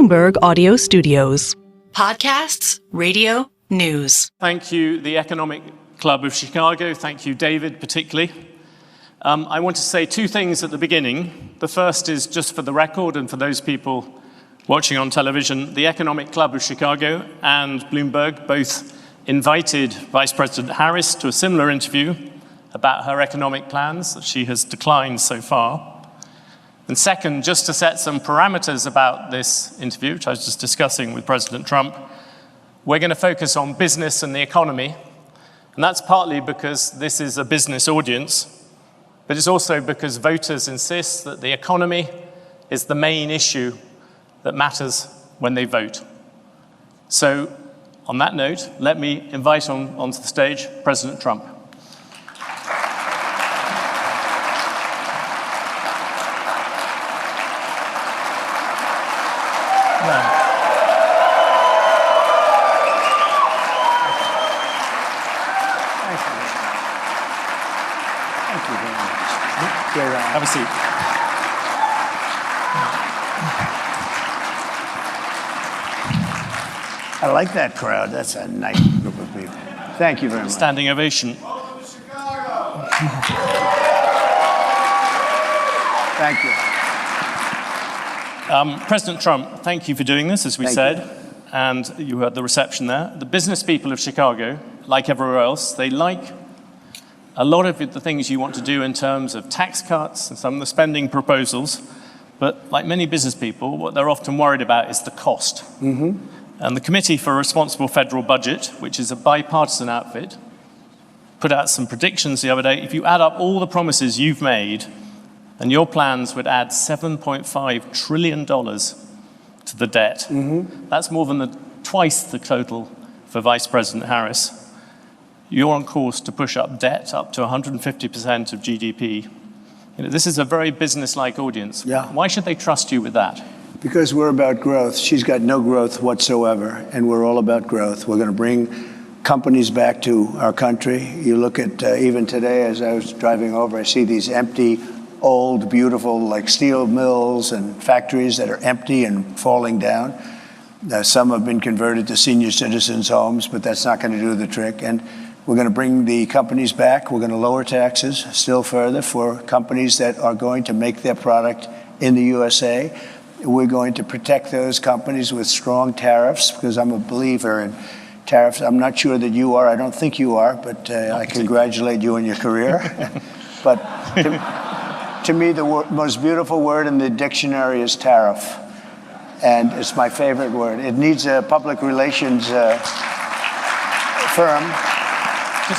Bloomberg Audio Studios. Podcasts, radio, news. Thank you, the Economic Club of Chicago. Thank you, David, particularly. I want to say two things at the beginning. The first is just for the record and for those people watching on television, the Economic Club of Chicago and Bloomberg both invited Vice President Harris to a similar interview about her economic plans that she has declined so far. And second, just to set some parameters about this interview, which I was just discussing with President Trump, we're going to focus on business and the economy. And that's partly because this is a business audience, but it's also because voters insist that the economy is the main issue that matters when they vote. So, on that note, let me invite onto the stage President Trump. Have a seat. I like that crowd. That's a nice group of people. Thank you very much. Standing ovation. Welcome to Chicago. Thank you. President Trump, thank you for doing this, as we said. And you heard the reception there. The business people of Chicago, like everywhere else, they like a lot of the things you want to do in terms of tax cuts and some of the spending proposals. But like many business people, what they're often worried about is the cost. Mm-hmm. And the Committee for a Responsible Federal Budget, which is a bipartisan outfit, put out some predictions the other day. If you add up all the promises you've made, and your plans would add $7.5 trillion to the debt. Mm-hmm. That's more than twice the total for Vice President Harris. You're on course to push up debt up to 150% of GDP. You know, this is a very business-like audience. Yeah. Why should they trust you with that? Because we're about growth. She's got no growth whatsoever, and we're all about growth. We're going to bring companies back to our country. You look at, even today, as I was driving over, I see these empty, old, beautiful, like steel mills and factories that are empty and falling down. Some have been converted to senior citizens' homes, but that's not going to do the trick. And we're going to bring the companies back. We're going to lower taxes still further for companies that are going to make their product in the USA. We're going to protect those companies with strong tariffs, because I'm a believer in tariffs. I'm not sure that you are. I don't think you are, but I congratulate you on your career. But to me, the most beautiful word in the dictionary is tariff. And it's my favorite word. It needs a public relations firm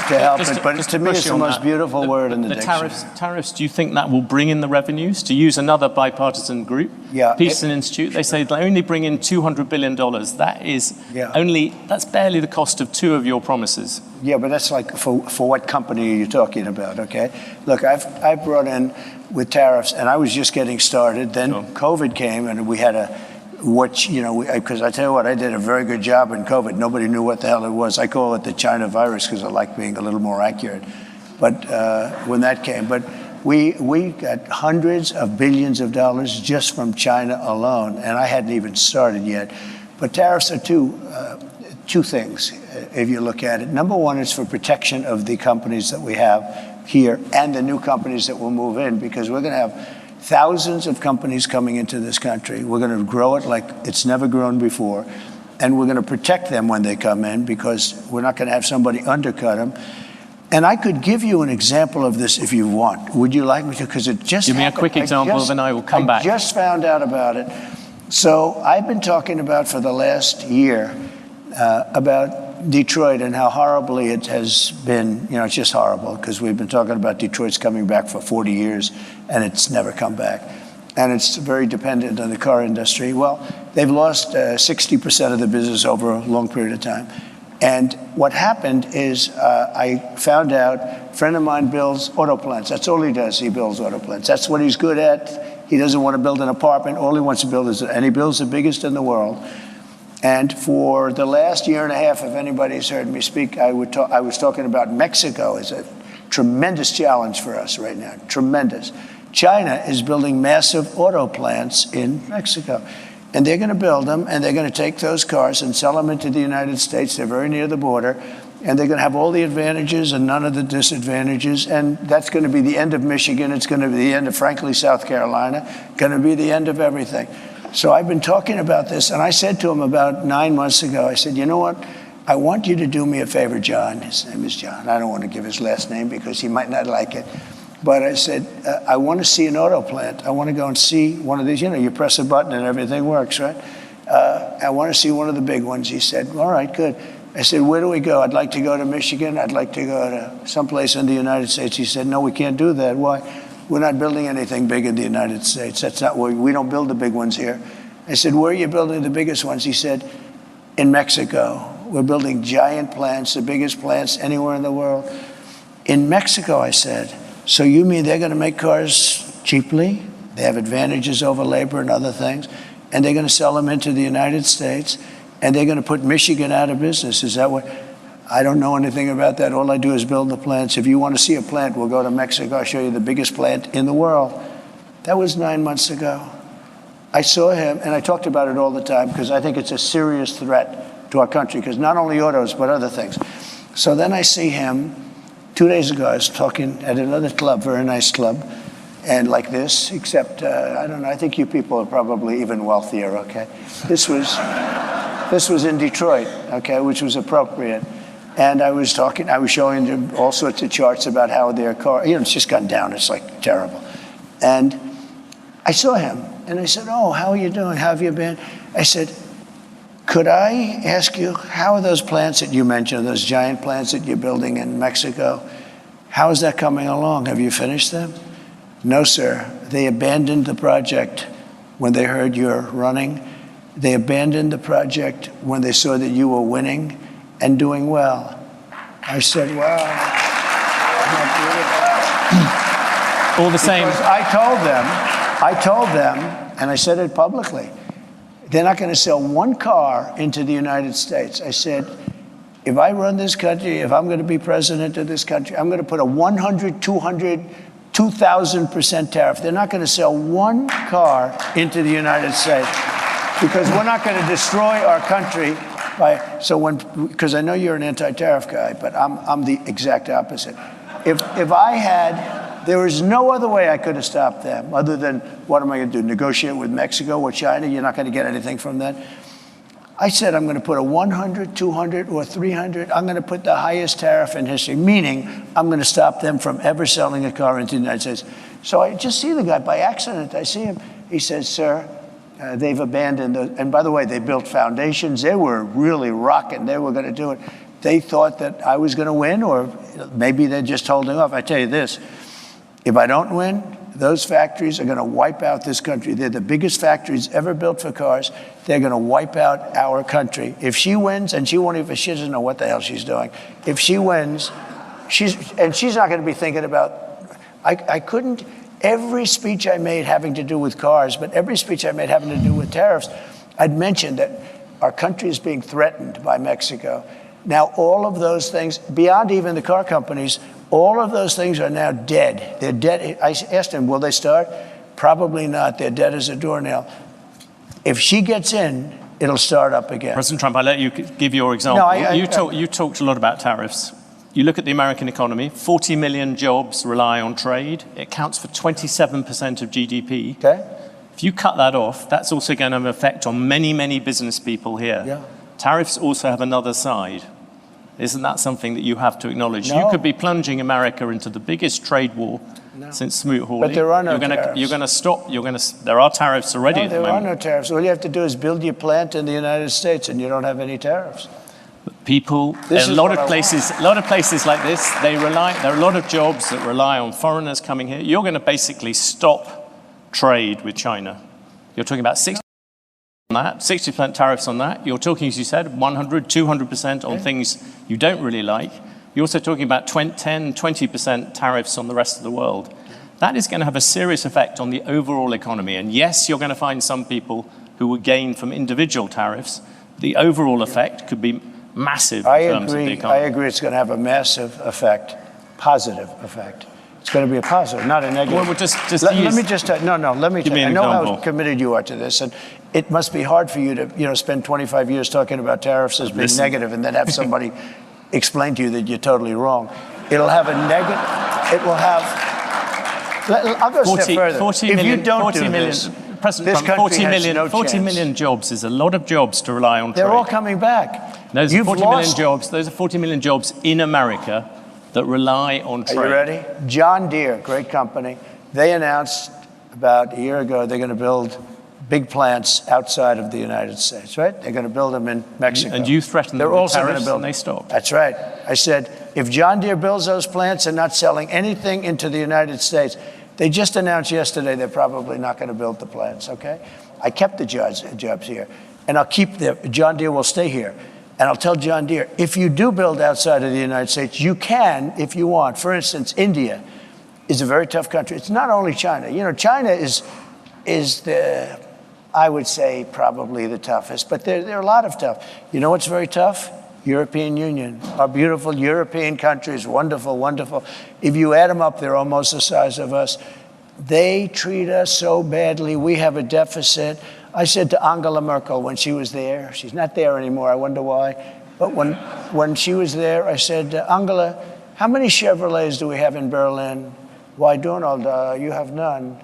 to help it, but to me it's the most beautiful word in the dictionary. Tariffs, do you think that will bring in the revenues? To use another bipartisan group, Peterson Institute, they say they only bring in $200 billion. That is that's barely the cost of two of your promises. Yeah, but that's like, for what company are you talking about, okay? Look, I've brought in with tariffs, and I was just getting started. Then COVID came, and we had because I tell you what, I did a very good job in COVID. Nobody knew what the hell it was. I call it the China virus because I like being a little more accurate. But when that came, but we got hundreds of billions of dollars just from China alone, and I hadn't even started yet. But tariffs are two things, if you look at it. Number one is for protection of the companies that we have here and the new companies that will move in, because we're going to have thousands of companies coming into this country. We're going to grow it like it's never grown before. And we're going to protect them when they come in, because we're not going to have somebody undercut them. And I could give you an example of this if you want. Would you like me to? Because it just Give me a quick example, then I will come back. I just found out about it. So I've been talking about for the last year about Detroit and how horribly it has been. You know, it's just horrible, because we've been talking about Detroit's coming back for 40 years, and it's never come back. And it's very dependent on the car industry. Well, they've lost 60% of the business over a long period of time. And what happened is I found out a friend of mine builds auto plants. That's all he does. He builds auto plants. That's what he's good at. He doesn't want to build an apartment. All he wants to build is, and he builds the biggest in the world. And for the last year and a half, if anybody's heard me speak, I was talking about Mexico as a tremendous challenge for us right now, tremendous. China is building massive auto plants in Mexico. And they're going to build them, and they're going to take those cars and sell them into the United States. They're very near the border. And they're going to have all the advantages and none of the disadvantages. And that's going to be the end of Michigan. It's going to be the end of, frankly, South Carolina. Going to be the end of everything. So I've been talking about this. And I said to him about 9 months ago, I said, you know what? I want you to do me a favor, John. His name is John. I don't want to give his last name because he might not like it. But I said, I want to see an auto plant. I want to go and see one of these. You know, you press a button and everything works, right? I want to see one of the big ones. He said, all right, good. I said, where do we go? I'd like to go to Michigan. I'd like to go to someplace in the United States. He said, no, we can't do that. Why? We're not building anything big in the United States. That's not where we don't build the big ones here. I said, where are you building the biggest ones? He said, in Mexico. We're building giant plants, the biggest plants anywhere in the world. In Mexico, I said, so you mean they're going to make cars cheaply? They have advantages over labor and other things, and they're going to sell them into the United States, and they're going to put Michigan out of business. Is that what? I don't know anything about that. All I do is build the plants. If you want to see a plant, we'll go to Mexico. I'll show you the biggest plant in the world. That was 9 months ago. I saw him, and I talked about it all the time because I think it's a serious threat to our country, because not only autos, but other things. So then I see him. 2 days ago, I was talking at another club, very nice club, and like this, except, I don't know, I think you people are probably even wealthier, okay? This was in Detroit, okay, which was appropriate. And I was showing them all sorts of charts about how their car, you know, it's just gone down, it's like terrible. And I saw him, and I said, oh, how are you doing? How have you been? I said, could I ask you, how are those plants that you mentioned, those giant plants that you're building in Mexico, how is that coming along? Have you finished them? No, sir. They abandoned the project when they heard you're running. They abandoned the project when they saw that you were winning and doing well. I said, wow. All the same. Because I told them, and I said it publicly, they're not going to sell one car into the United States. I said, if I run this country, if I'm going to be president of this country, I'm going to put a 100, 200, 2,000% tariff. They're not going to sell one car into the United States because we're not going to destroy our country because I know you're an anti-tariff guy, but I'm the exact opposite. If I had, there was no other way I could have stopped them other than, what am I going to do, negotiate with Mexico or China? You're not going to get anything from that. I said I'm going to put a 100, 200, or 300. I'm going to put the highest tariff in history, meaning I'm going to stop them from ever selling a car into the United States. So I just see the guy by accident. I see him. He says, sir, they've abandoned, and by the way, they built foundations. They were really rocking. They were going to do it. They thought that I was going to win, or maybe they're just holding off. I tell you this. If I don't win, those factories are going to wipe out this country. They're the biggest factories ever built for cars. They're going to wipe out our country. If she wins, and she doesn't know what the hell she's doing. If she wins, she's not going to be thinking about, I couldn't, every speech I made having to do with cars, but every speech I made having to do with tariffs, I'd mentioned that our country is being threatened by Mexico. Now, all of those things, beyond even the car companies, all of those things are now dead. They're dead. I asked him, will they start? Probably not. They're dead as a doornail. If she gets in, it'll start up again. President Trump, I'll let you give your example. No, you talked a lot about tariffs. You look at the American economy, 40 million jobs rely on trade. It counts for 27% of GDP. Okay. If you cut that off, that's also going to have an effect on many, many business people here. Yeah. Tariffs also have another side. Isn't that something that you have to acknowledge? No. You could be plunging America into the biggest trade war since Smoot-Hawley. But there are no tariffs. You're going to stop. There are tariffs already at the moment. There are no tariffs. All you have to do is build your plant in the United States, and you don't have any tariffs. But people, a lot of places like this, there are a lot of jobs that rely on foreigners coming here. You're going to basically stop trade with China. You're talking about 60% on that, 60% tariffs on that. You're talking, as you said, 100, 200% on things you don't really like. You're also talking about 10, 20% tariffs on the rest of the world. That is going to have a serious effect on the overall economy. And yes, you're going to find some people who will gain from individual tariffs. The overall effect could be massive in terms of the economy. I agree it's going to have a massive effect, positive effect. It's going to be a positive, not a negative. Well, we'll just let use- me just let me Give me I an know example. how committed you are to this, and it must be hard for you to spend 25 years talking about tariffs as being Listen. negative, and then have somebody explain to you that you're totally wrong. It'll have a negative. It will have. I'll go a step further. 40 if million, you don't 40 do million, this, President this Trump, country 40 has million, no 40 chance. million jobs is a lot of jobs to rely on They're trade. all coming back. Those are You've 40 million lost. jobs. Those are 40 million jobs in America that rely on trade. Are you ready? John Deere, great company. They announced about a year ago they're going to build big plants outside of the United States, right? They're going to build them in Mexico. And you threatened They're them with also going to tariffs build and they stopped. That's right. I said, if John Deere builds those plants and not selling anything into the United States, they just announced yesterday they're probably not going to build the plants, okay? I kept the jobs here, and I'll keep John Deere will stay here. And I'll tell John Deere, if you do build outside of the United States, you can if you want. For instance, India is a very tough country. It's not only China. China is the, I would say, probably the toughest. But there are a lot of tough. You know what's very tough? European Union. Our beautiful European countries, wonderful, wonderful. If you add them up, they're almost the size of us. They treat us so badly. We have a deficit. I said to Angela Merkel when she was there, she's not there anymore, I wonder why, but when she was there, I said, Angela, how many Chevrolets do we have in Berlin? Why, Donald, you have none.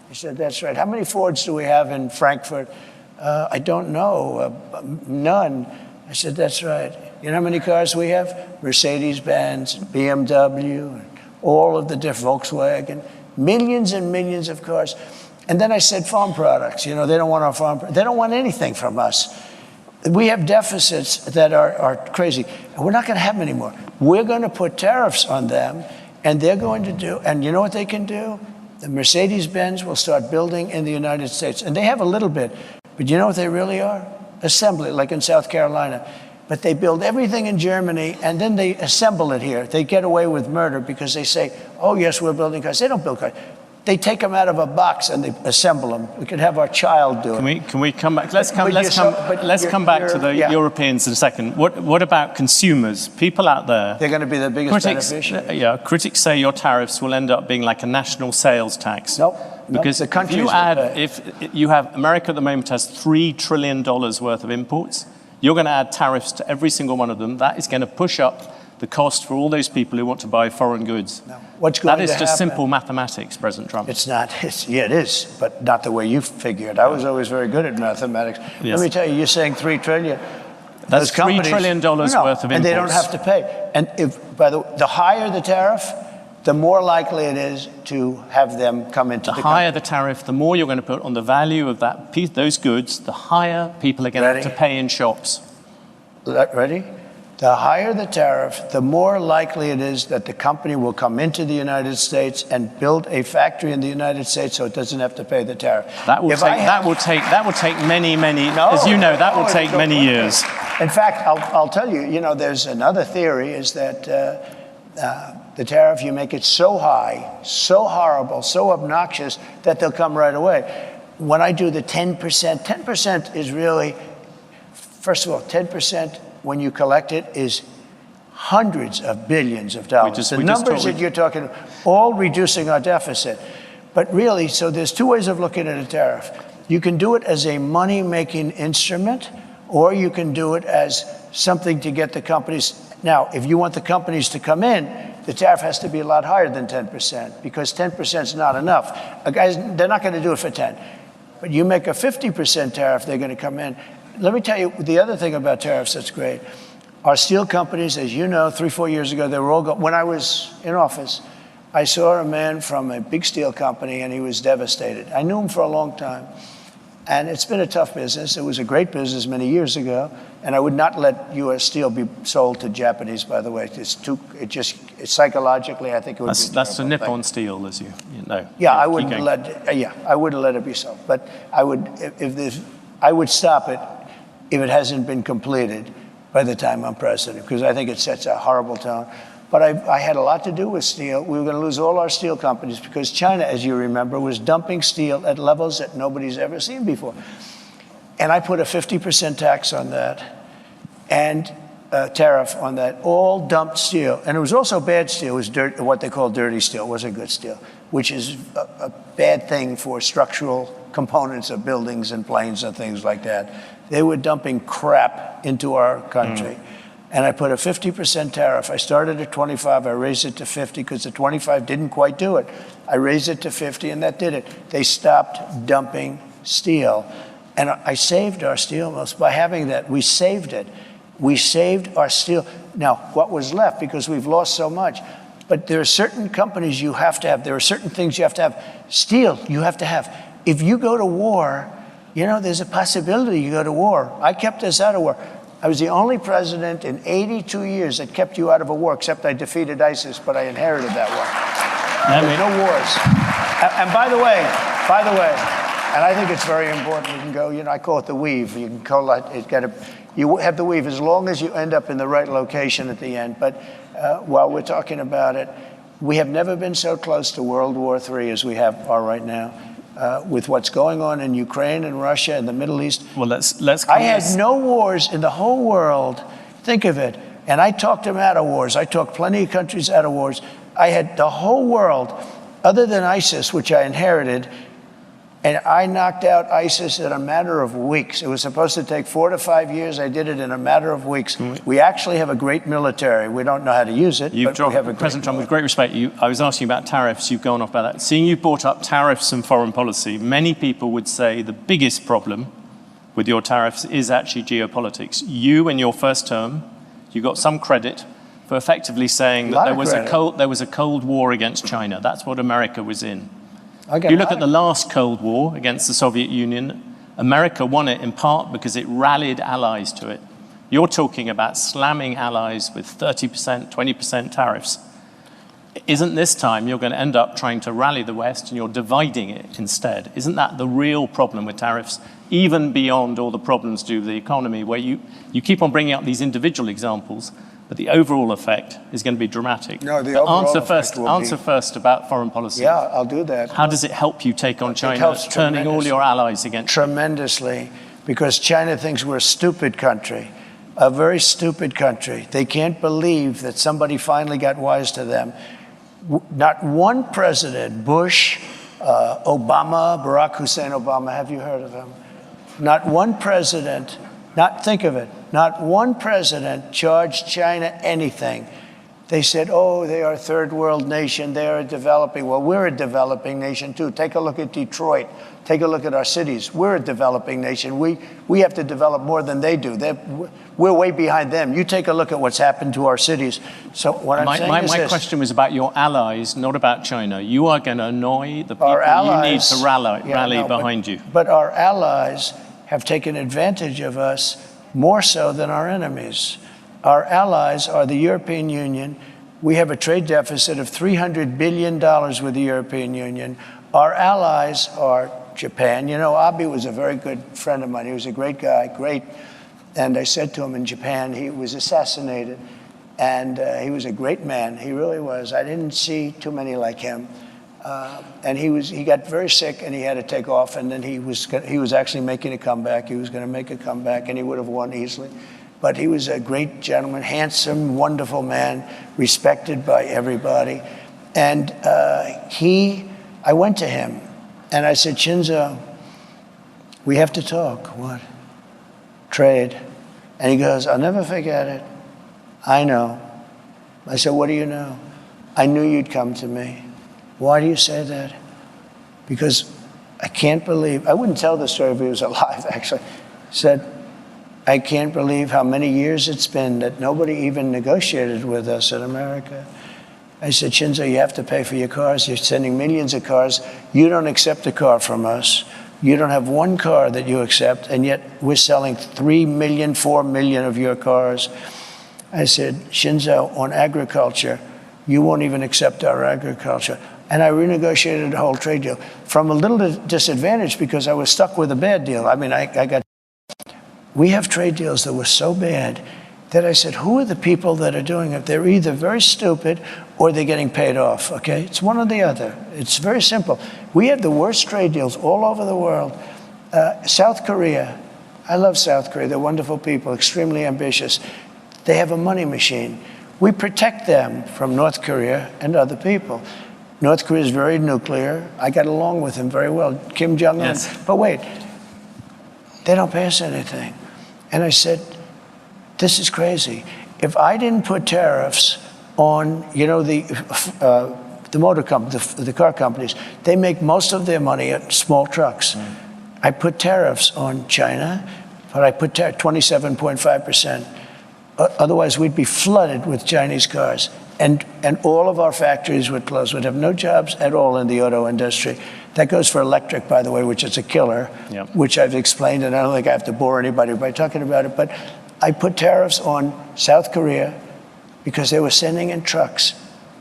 He said, that's right. How many Fords do we have in Frankfurt? I don't know, none. I said, that's right. You know how many cars we have? Mercedes-Benz, BMW, and all of the different Volkswagen, millions and millions of cars. And then I said farm products. They don't want our farm. They don't want anything from us. We have deficits that are crazy. And we're not going to have them anymore. We're going to put tariffs on them, and they're going to do, and you know what they can do? The Mercedes-Benz will start building in the United States. And they have a little bit, but you know what they really are? Assembly, like in South Carolina. But they build everything in Germany, and then they assemble it here. They get away with murder because they say, oh, yes, we're building cars. They don't build cars. They take them out of a box and they assemble them. We could have our child do it. Can we come back? Let's come back to the Europeans in a second. What about consumers? People out there. They're going to be the biggest beneficiaries. Critics say your tariffs will end up being like a national sales tax. Nope. Because the countries if you have America at the moment has $3 trillion worth of imports, you're going to add tariffs to every single one of them. That is going to push up the cost for all those people who want to buy foreign goods. No. What's going that is to just happen? simple mathematics, President Trump. It's not. It is, but not the way you figure it. I was always very good at mathematics. Yes. Let me tell you, you're saying $3 trillion. That's $3 trillion worth of imports. And they don't have to pay. And the higher the tariff, the more likely it is to have them come into the country. The higher the tariff, the more you're going to put on the value of that piece, those goods, the higher people are going to have to pay in shops. Ready? The higher the tariff, the more likely it is that the company will come into the United States and build a factory in the United States so it doesn't have to pay the tariff. That will take many, as you know, that will take many years. In fact, I'll tell you, there's another theory is that the tariff, you make it so high, so horrible, so obnoxious that they'll come right away. When I do the 10%, 10% is really, first of all, 10% when you collect it is hundreds of billions of dollars. The numbers that you're talking, all reducing our deficit. But really, so there's two ways of looking at a tariff. You can do it as a money-making instrument, or you can do it as something to get the companies. Now, if you want the companies to come in, the tariff has to be a lot higher than 10%, because 10% is not enough. Guys, they're not going to do it for 10. But you make a 50% tariff, they're going to come in. Let me tell you the other thing about tariffs that's great. Our steel companies, as you know, 3-4 years ago, they were all when I was in office, I saw a man from a big steel company and he was devastated. I knew him for a long time. And it's been a tough business. It was a great business many years ago. And I would not let U.S. steel be sold to Japanese, by the way. It's psychologically, I think it would be That's the Nippon steel, as you know. Yeah, I wouldn't I wouldn't let it be sold. But I would stop it if it hasn't been completed by the time I'm president, because I think it sets a horrible tone. But I had a lot to do with steel. We were going to lose all our steel companies because China, as you remember, was dumping steel at levels that nobody's ever seen before. And I put a 50% tax on that. And tariff on that, all dumped steel. And it was also bad steel. It was what they call dirty steel. It wasn't good steel, which is a bad thing for structural components of buildings and planes and things like that. They were dumping crap into our country. And I put a 50% tariff. I started at 25, I raised it to 50 because the 25 didn't quite do it. I raised it to 50 and that did it. They stopped dumping steel. And I saved our steel mills by having that. We saved it. We saved our steel. Now, what was left, because we've lost so much, but there are certain companies you have to have. There are certain things you have to have. Steel, you have to have. If you go to war, you know, there's a possibility you go to war. I kept us out of war. I was the only president in 82 years that kept you out of a war, except I defeated ISIS, but I inherited that war. There's no wars. And by the way, and I think it's very important, you can go, you know, I call it the weave. You can call it, you have the weave as long as you end up in the right location at the end. But while we're talking about it, we have never been so close to World War III as we are right now. With what's going on in Ukraine and Russia and the Middle East. Well, let's. I had no wars in the whole world. Think of it. And I talked them out of wars. I talked plenty of countries out of wars. I had the whole world, other than ISIS, which I inherited, and I knocked out ISIS in a matter of weeks. It was supposed to take 4 to 5 years. I did it in a matter of weeks. We actually have a great military. We don't know how to use it, but we have a President Trump, with great respect, I was asking about tariffs. You've gone off about that. Seeing you brought up tariffs and foreign policy, many people would say the biggest problem with your tariffs is actually geopolitics. You, in your first term, you got some credit for effectively saying that there was a Cold War against China. That's what America was in. You look at the last Cold War against the Soviet Union, America won it in part because it rallied allies to it. You're talking about slamming allies with 30%, 20% tariffs. Isn't this time you're going to end up trying to rally the West and you're dividing it instead? Isn't that the real problem with tariffs, even beyond all the problems due to the economy, where you keep on bringing up these individual examples, but the overall effect is going to be dramatic? No, the overall answer first about foreign policy. Yeah, I'll do that. How does it help you take on China, turning all your allies against you? Tremendously, because China thinks we're a stupid country, a very stupid country. They can't believe that somebody finally got wise to them. Not one president, Bush, Obama, Barack Hussein Obama, have you heard of him? Not one president, think of it, not one president charged China anything. They said, oh, they are a third world nation, they are developing. Well, we're a developing nation too. Take a look at Detroit. Take a look at our cities. We're a developing nation. We have to develop more than they do. We're way behind them. You take a look at what's happened to our cities. So what I'm saying is my question was about your allies, not about China. You are going to annoy the people you need to rally behind you. But our allies have taken advantage of us more so than our enemies. Our allies are the European Union. We have a trade deficit of $300 billion with the European Union. Our allies are Japan. You know, Abe was a very good friend of mine. He was a great guy, great. And I said to him in Japan, he was assassinated. And he was a great man. He really was. I didn't see too many like him. And he got very sick and he had to take off. And then he was actually making a comeback. He was going to make a comeback and he would have won easily. But he was a great gentleman, handsome, wonderful man, respected by everybody. And I went to him and I said, Shinzo, we have to talk. What? Trade. And he goes, I'll never forget it. I know. I said, what do you know? I knew you'd come to me. Why do you say that? Because I can't believe, I wouldn't tell the story if he was alive, actually. Said, I can't believe how many years it's been that nobody even negotiated with us in America. I said, Shinzo, you have to pay for your cars. You're sending millions of cars. You don't accept a car from us. You don't have one car that you accept, and yet we're selling 3 million, 4 million of your cars. I said, Shinzo, on agriculture, you won't even accept our agriculture. And I renegotiated the whole trade deal from a little disadvantage because I was stuck with a bad deal. I mean, we have trade deals that were so bad that I said, who are the people that are doing it? They're either very stupid or they're getting paid off, okay? It's one or the other. It's very simple. We have the worst trade deals all over the world. South Korea, I love South Korea. They're wonderful people, extremely ambitious. they have a money machine. We protect them from North Korea and other people. North Korea is very nuclear. I got along with him very well, Kim Jong-un. Yes. But wait, they don't pay us anything. And I said, this is crazy. If I didn't put tariffs on, the motor companies, the car companies, they make most of their money at small trucks. I put tariffs on China, but I put 27.5%. Otherwise, we'd be flooded with Chinese cars. And all of our factories would close. We'd have no jobs at all in the auto industry. That goes for electric, by the way, which is a killer, which I've explained, and I don't think I have to bore anybody by talking about it. But I put tariffs on South Korea because they were sending in trucks.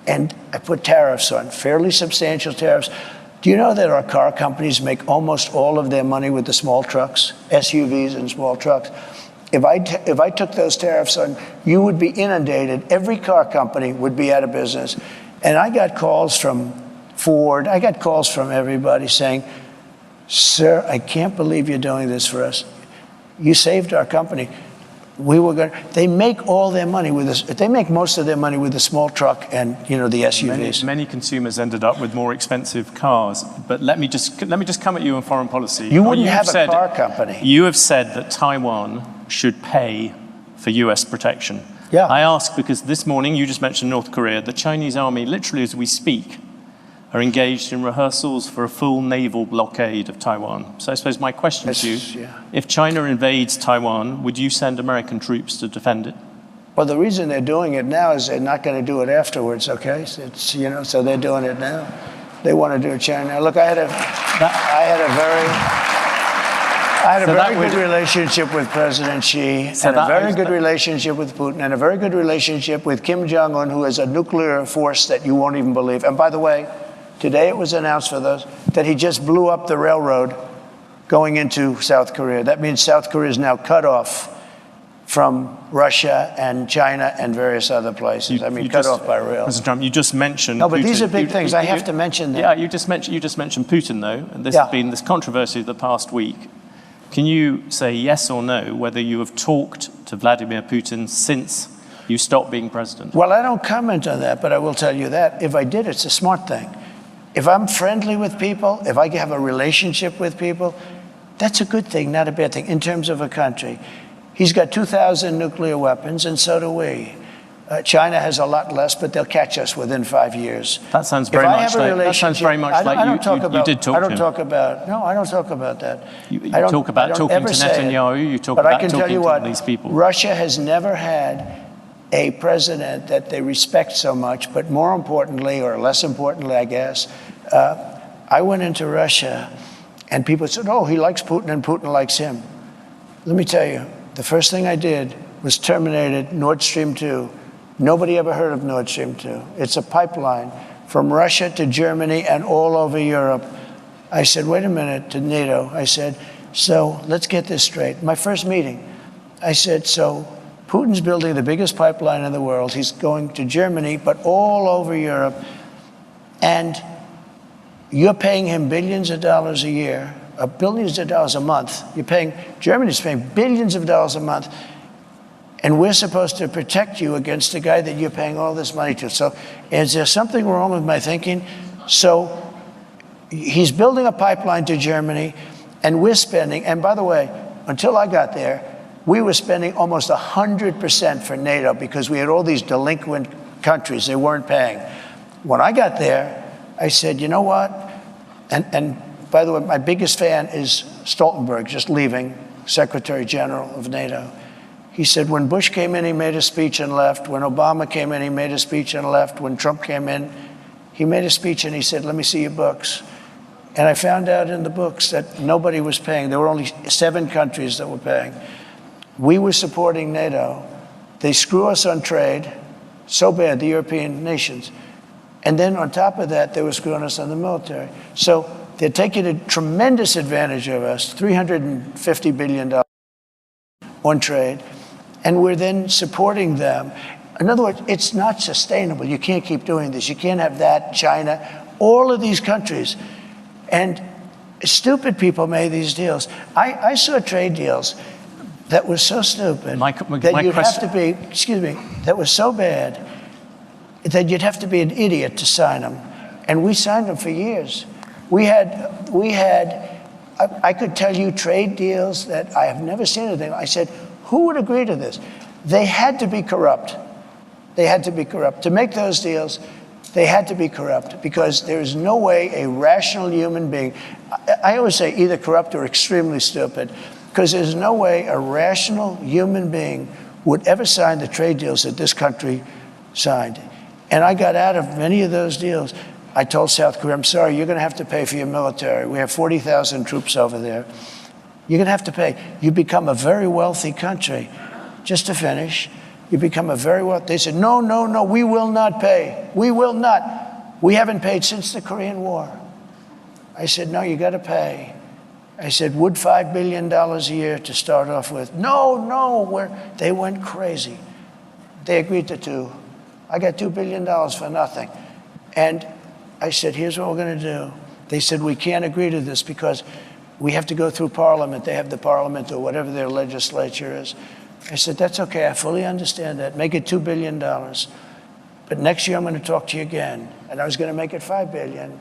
And I put tariffs on, fairly substantial tariffs. Do you know that our car companies make almost all of their money with the small trucks, SUVs and small trucks? If I took those tariffs on, you would be inundated. Every car company would be out of business. And I got calls from Ford. I got calls from everybody saying, sir, I can't believe you're doing this for us. You saved our company. They make all their money with this. They make most of their money with the small truck and, the SUVs. Many consumers ended up with more expensive cars. But let me just come at you on foreign policy. You wouldn't have a car company. You have said that Taiwan should pay for US protection. Yeah. I ask because this morning, you just mentioned North Korea. The Chinese army, literally as we speak, are engaged in rehearsals for a full naval blockade of Taiwan. So I suppose my question to you, if China invades Taiwan, would you send American troops to defend it? Well, the reason they're doing it now is they're not going to do it afterwards, okay? So they're doing it now. They want to do it China. Look, I had a very good relationship with President Xi, and a very good relationship with Putin, and a very good relationship with Kim Jong-un, who has a nuclear force that you won't even believe. And by the way, today it was announced for those that he just blew up the railroad going into South Korea. That means South Korea is now cut off from Russia and China and various other places. Cut off by rail. Mr. Trump, you just mentioned No, but Putin. These are big things. I have to mention them. Yeah, you just mentioned Putin, though, and this has been this controversy of the past week. Can you say yes or no whether you have talked to Vladimir Putin since you stopped being president? Well, I don't comment on that, but I will tell you that if I did, it's a smart thing. If I'm friendly with people, if I have a relationship with people, that's a good thing, not a bad thing, in terms of a country. He's got 2,000 nuclear weapons, and so do we. China has a lot less, but they'll catch us within 5 years. That sounds very much like you did talk to him. I don't talk about that. You talk about talking to Netanyahu, you talk about talking to these people. Russia has never had a president that they respect so much, but more importantly, or less importantly, I guess, I went into Russia and people said, oh, he likes Putin and Putin likes him. Let me tell you, the first thing I did was terminated Nord Stream 2. Nobody ever heard of Nord Stream 2. It's a pipeline from Russia to Germany and all over Europe. I said, wait a minute, to NATO. I said, so let's get this straight. My first meeting, I said, so Putin's building the biggest pipeline in the world. He's going to Germany, but all over Europe. And you're paying him billions of dollars a year, billions of dollars a month. Germany's paying billions of dollars a month. And we're supposed to protect you against the guy that you're paying all this money to. So is there something wrong with my thinking? So he's building a pipeline to Germany, and we're spending, and by the way, until I got there, we were spending almost 100% for NATO because we had all these delinquent countries. They weren't paying. When I got there, I said, you know what? And by the way, my biggest fan is Stoltenberg, just leaving, Secretary General of NATO. He said, when Bush came in, he made a speech and left. When Obama came in, he made a speech and left. When Trump came in, he made a speech and he said, let me see your books. And I found out in the books that nobody was paying. There were only 7 countries that were paying. We were supporting NATO. They screw us on trade, so bad, the European nations. And then on top of that, they were screwing us on the military. So they're taking a tremendous advantage of us, $350 billion on trade. And we're then supporting them. In other words, it's not sustainable. You can't keep doing this. You can't have that, China, all of these countries. And stupid people made these deals. I saw trade deals. that was so stupid that you'd have to be, excuse me, that was so bad that you'd have to be an idiot to sign them. And we signed them for years. I could tell you trade deals that I have never seen anything. I said, who would agree to this? They had to be corrupt. They had to be corrupt. To make those deals, they had to be corrupt because there is no way a rational human being, I always say either corrupt or extremely stupid, because there's no way a rational human being would ever sign the trade deals that this country signed. And I got out of many of those deals. I told South Korea, I'm sorry, you're going to have to pay for your military. We have 40,000 troops over there. You're going to have to pay. You become a very wealthy country. Just to finish, you become a very wealthy. They said, no, no, no, we will not pay. We will not. We haven't paid since the Korean War. I said, no, you got to pay. I said, would $5 billion a year to start off with? No, no. They went crazy. They agreed to $2. I got $2 billion for nothing. And I said, here's what we're going to do. They said, we can't agree to this because we have to go through Parliament. They have the Parliament or whatever their legislature is. I said, that's okay. I fully understand that. Make it $2 billion. But next year I'm going to talk to you again. And I was going to make it $5 billion.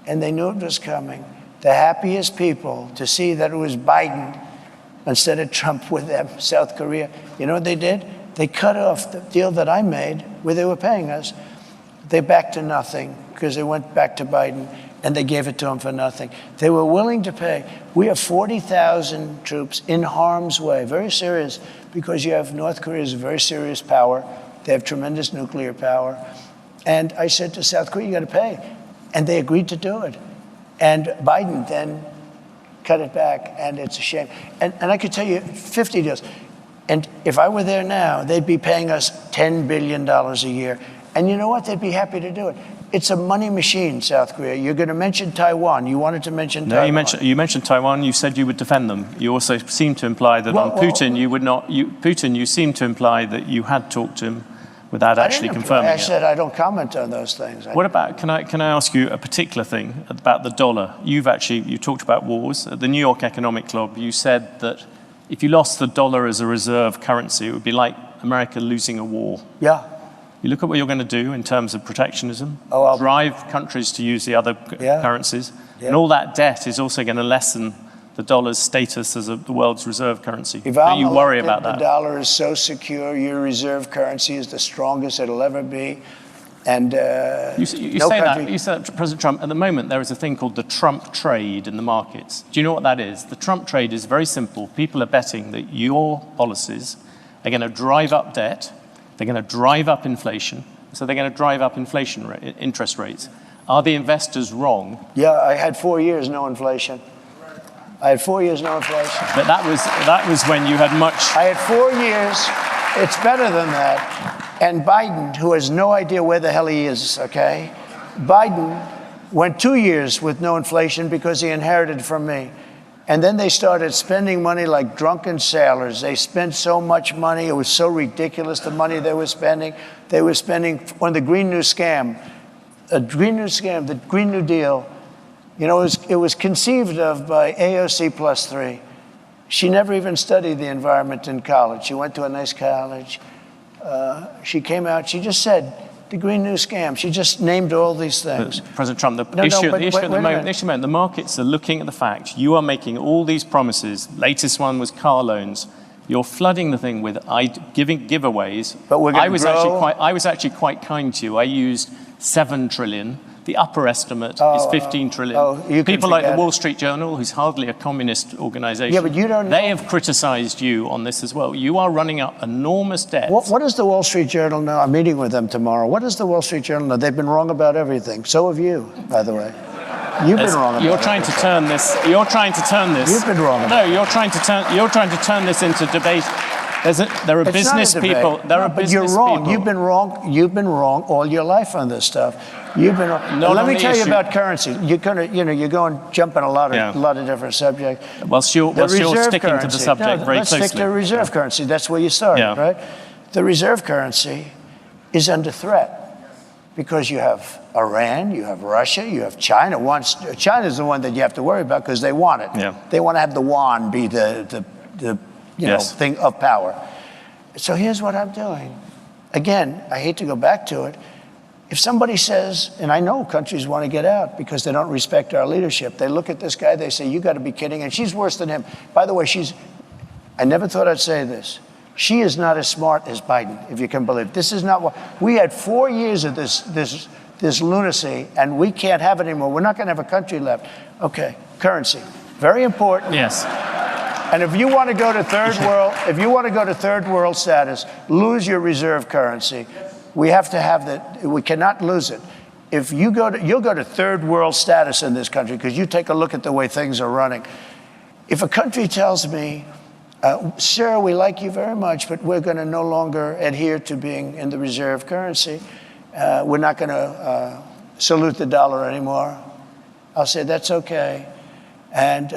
And they knew it was coming. The happiest people to see that it was Biden instead of Trump with them, South Korea. You know what they did? They cut off the deal that I made where they were paying us. They backed to nothing because they went back to Biden and they gave it to him for nothing. They were willing to pay. We have 40,000 troops in harm's way, very serious, because you have North Korea is a very serious power. They have tremendous nuclear power. And I said to South Korea, you got to pay. And they agreed to do it. And Biden then cut it back, and it's a shame. And I could tell you 50 deals. And if I were there now, they'd be paying us $10 billion a year. And you know what? They'd be happy to do it. It's a money machine, South Korea. You're going to mention Taiwan. You wanted to mention Taiwan. No, you mentioned Taiwan. You said you would defend them. You also seemed to imply that on Putin, you would not. Putin, you seemed to imply that you had talked to him without actually confirming it. I said I don't comment on those things. What about, can I ask you a particular thing about the dollar? You talked about wars. At the New York Economic Club, you said that if you lost the dollar as a reserve currency, it would be like America losing a war. Yeah. You look at what you're going to do in terms of protectionism, I'll drive countries to use the other currencies, and all that debt is also going to lessen the dollar's status as the world's reserve currency. Don't you worry about that? The dollar is so secure. Your reserve currency is the strongest it'll ever be. And you say that to President Trump. At the moment, there is a thing called the Trump trade in the markets. Do you know what that is? The Trump trade is very simple. People are betting that your policies are going to drive up debt. They're going to drive up inflation. So they're going to drive up interest rates. Are the investors wrong? Yeah, I had 4 years no inflation. I had 4 years no inflation. But that was when you had much. I had 4 years. It's better than that. And Biden, who has no idea where the hell he is, okay? Biden went 2 years with no inflation because he inherited from me. And then they started spending money like drunken sailors. They spent so much money. It was so ridiculous, the money they were spending. They were spending on the Green New Scam. The Green New Deal. You know, it was conceived of by AOC +3. She never even studied the environment in college. She went to a nice college. She came out, she just said, the Green New Scam. She just named all these things. President Trump, the issue at the moment, the markets are looking at the fact you are making all these promises. Latest one was car loans. You're flooding the thing with giving giveaways. But we're going to grow. I was actually quite kind to you. I used 7 trillion. The upper estimate is 15 trillion. People like the Wall Street Journal, who's hardly a communist organization, yeah, but you don't know. They have criticized you on this as well. You are running up enormous debt. What does the Wall Street Journal know? I'm meeting with them tomorrow. What does the Wall Street Journal know? They've been wrong about everything. So have you, by the way. You've been wrong about You're trying to turn this. You're trying to turn this. You've been wrong. No, you're trying to turn this into debate. There are business people. You're wrong. You've been wrong. You've been wrong all your life on this stuff. You've been wrong. Let me tell you about currency. You're going jumping a lot of different subjects. Whilst you're sticking to the subject very closely. Let's stick to reserve currency. That's where you started, right? The reserve currency is under threat because you have Iran, you have Russia, you have China. China's the one that you have to worry about because they want it. Yeah. They want to have the yuan be the thing of power. So here's what I'm doing. Again, I hate to go back to it. If somebody says, and I know countries want to get out because they don't respect our leadership, they look at this guy, they say, you got to be kidding, and she's worse than him. By the way, I never thought I'd say this. She is not as smart as Biden, if you can believe it. This is not what, we had 4 years of this lunacy, and we can't have it anymore. We're not going to have a country left. Okay, currency, very important. Yes. And if you want to go to third world status, lose your reserve currency. We have to have that. We cannot lose it. If you you'll go to third world status in this country because you take a look at the way things are running. If a country tells me, sir, we like you very much, but we're going to no longer adhere to being in the reserve currency. We're not going to salute the dollar anymore. I'll say, that's okay. And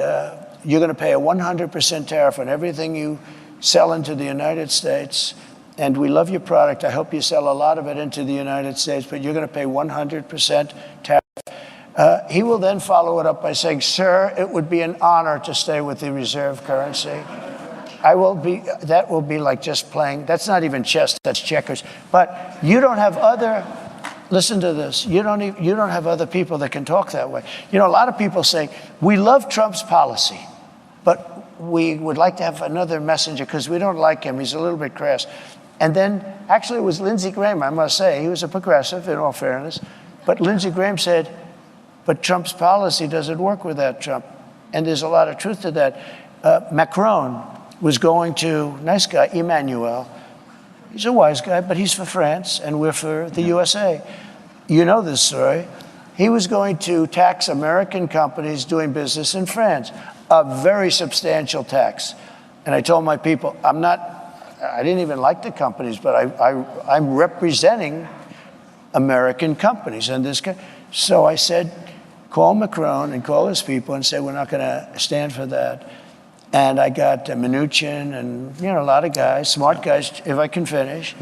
you're going to pay a 100% tariff on everything you sell into the United States. And we love your product. I hope you sell a lot of it into the United States, but you're going to pay 100% tariff. He will then follow it up by saying, sir, it would be an honor to stay with the reserve currency. That will be like just playing. That's not even chess, that's checkers. But you don't have listen to this. You don't have other people that can talk that way. A lot of people say, we love Trump's policy, but we would like to have another messenger because we don't like him. He's a little bit crass. And then, actually, it was Lindsey Graham, I must say. He was a progressive, in all fairness. But Lindsey Graham said, but Trump's policy doesn't work without Trump. And there's a lot of truth to that. Macron was going to, nice guy, Emmanuel. He's a wise guy, but he's for France, and we're for the USA. You know this story. He was going to tax American companies doing business in France, a very substantial tax. And I told my people, I didn't even like the companies, but I'm representing American companies. So I said, call Macron and call his people and say, we're not going to stand for that. And I got Mnuchin and a lot of guys, smart guys. If I can finish,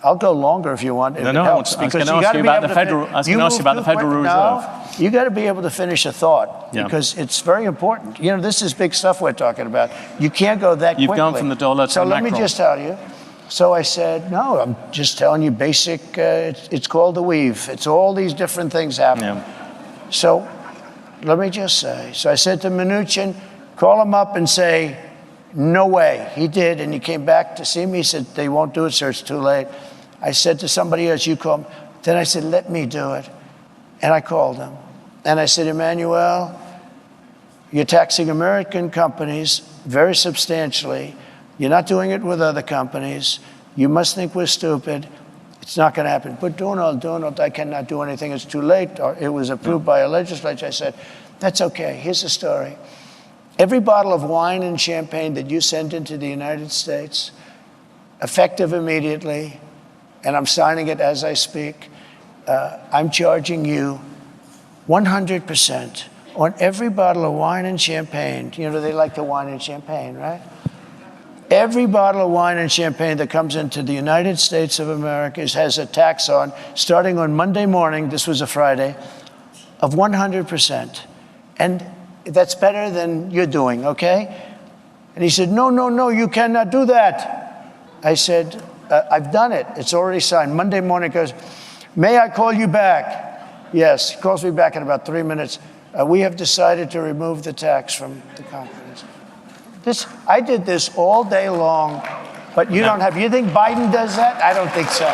I'll go longer if you want. No, I was going to ask you about the Federal Reserve. You got to be able to finish a thought because it's very important. This is big stuff we're talking about. You can't go that quickly. You've gone from the dollar to So let Macron. me just tell you. So I said, no, I'm just telling you basic. It's called the weave. It's all these different things happening. Yeah. So let me just say. So I said to Mnuchin, call him up and say, no way. He did, and he came back to see me. He said, they won't do it, sir, it's too late. I said to somebody else, you call him. Then I said, let me do it. And I called him. And I said, Emmanuel, you're taxing American companies very substantially. You're not doing it with other companies. You must think we're stupid. It's not going to happen. But Donald, I cannot do anything. It's too late. Or it was approved by a legislature. I said, that's okay. Here's the story. Every bottle of wine and champagne that you send into the United States, effective immediately, and I'm signing it as I speak, I'm charging you 100% on every bottle of wine and champagne. They like the wine and champagne, right? Every bottle of wine and champagne that comes into the United States of America has a tax on, starting on Monday morning, this was a Friday, of 100%. And that's better than you're doing, okay? And he said, no, you cannot do that. I said, I've done it. It's already signed. Monday morning goes, may I call you back? Yes, he calls me back in about 3 minutes. We have decided to remove the tax from the companies. I did this all day long, but you don't have, you think Biden does that? I don't think so.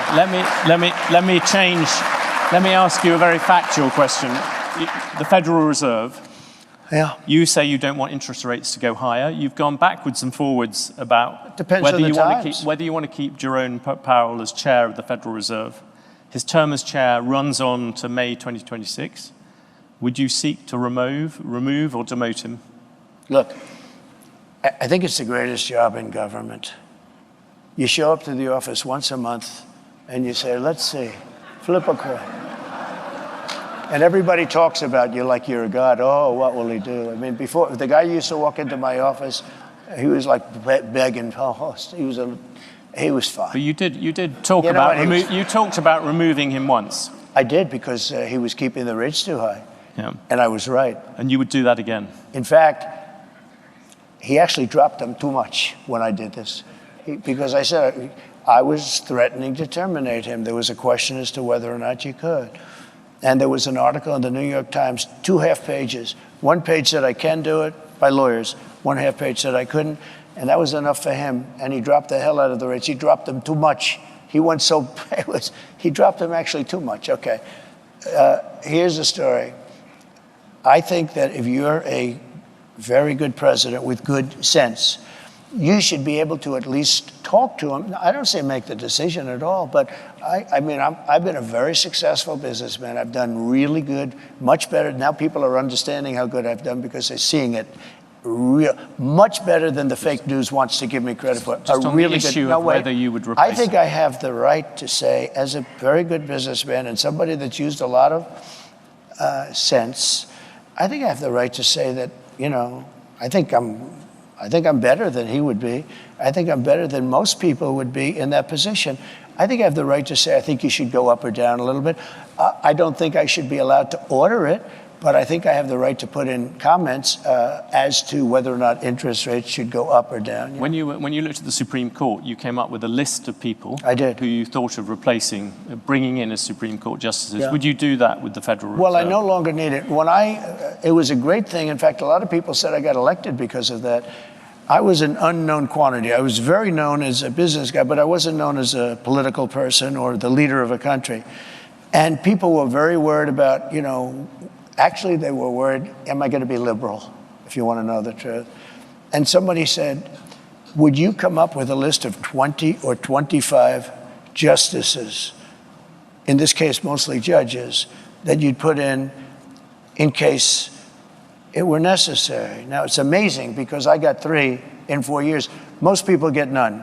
Let me ask you a very factual question. The Federal Reserve, you say you don't want interest rates to go higher. You've gone backwards and forwards about whether you want to keep Jerome Powell as chair of the Federal Reserve. His term as chair runs on to May 2026. Would you seek to remove or demote him? Look, I think it's the greatest job in government. You show up to the office once a month and you say, let's see, flip a coin. And everybody talks about you like you're a god. Oh, what will he do? I mean, before, the guy used to walk into my office, he was like begging. Oh, he was fine. But you did talk about, you talked about removing him once. I did, because he was keeping the rates too high. Yeah. And I was right. And you would do that again? In fact, he actually dropped them too much when I did this. Because I said I was threatening to terminate him. There was a question as to whether or not you could. And there was an article in the New York Times, 2 half pages. 1 page said I can do it by lawyers. 1 half page said I couldn't. And that was enough for him. And he dropped the hell out of the rates. He dropped them too much. He went so, he dropped them actually too much. Okay. Here's the story. I think that if you're a very good president with good sense, you should be able to at least talk to him. I don't say make the decision at all, but I've been a very successful businessman. I've done really good, much better. Now people are understanding how good I've done because they're seeing it much better than the fake news wants to give me credit for. Just on the issue of whether you would replace I think I have the right to say, as a very good businessman and somebody that's used a lot of sense, I think I have the right to say that, I think I'm better than he would be. I think I'm better than most people would be in that position. I think I have the right to say I think you should go up or down a little bit. I don't think I should be allowed to order it, but I think I have the right to put in comments as to whether or not interest rates should go up or down. When you looked at the Supreme Court, you came up with a list of people I did. Who you thought of replacing, bringing in as Supreme Court justices. Yeah. Would you do that with the Federal Reserve? Well, I no longer need it. It was a great thing. In fact, a lot of people said I got elected because of that. I was an unknown quantity. I was very known as a business guy, but I wasn't known as a political person or the leader of a country. And people were very worried about, actually they were worried, am I going to be liberal, if you want to know the truth? And somebody said, would you come up with a list of 20 or 25 justices, in this case mostly judges, that you'd put in case it were necessary? Now, it's amazing because I got 3 in 4 years. Most people get none.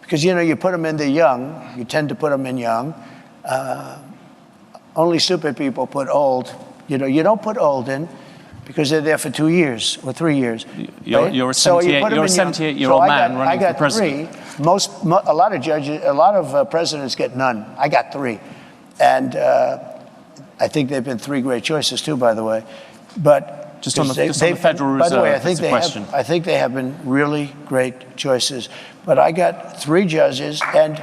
Because, you put them in the young. You tend to put them in young. Only stupid people put old. You don't put old in because they're there for 2 years or 3 years. You're a 78-year-old man running for president. 3. A lot of judges, a lot of presidents get none. I got 3. And I think they've been 3 great choices, too, by the way. But just on the Federal Reserve, by the way, I think they have been really great choices. But I got 3 judges, and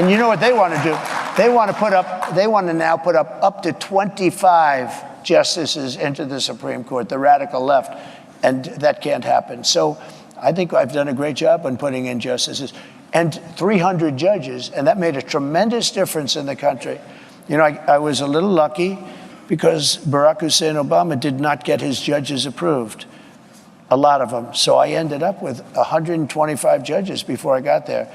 you know what they want to do? They want to now put up to 25 justices into the Supreme Court, the radical left, and that can't happen. So I think I've done a great job on putting in justices and 300 judges, and that made a tremendous difference in the country. I was a little lucky because Barack Hussein Obama did not get his judges approved, a lot of them. So I ended up with 125 judges before I got there.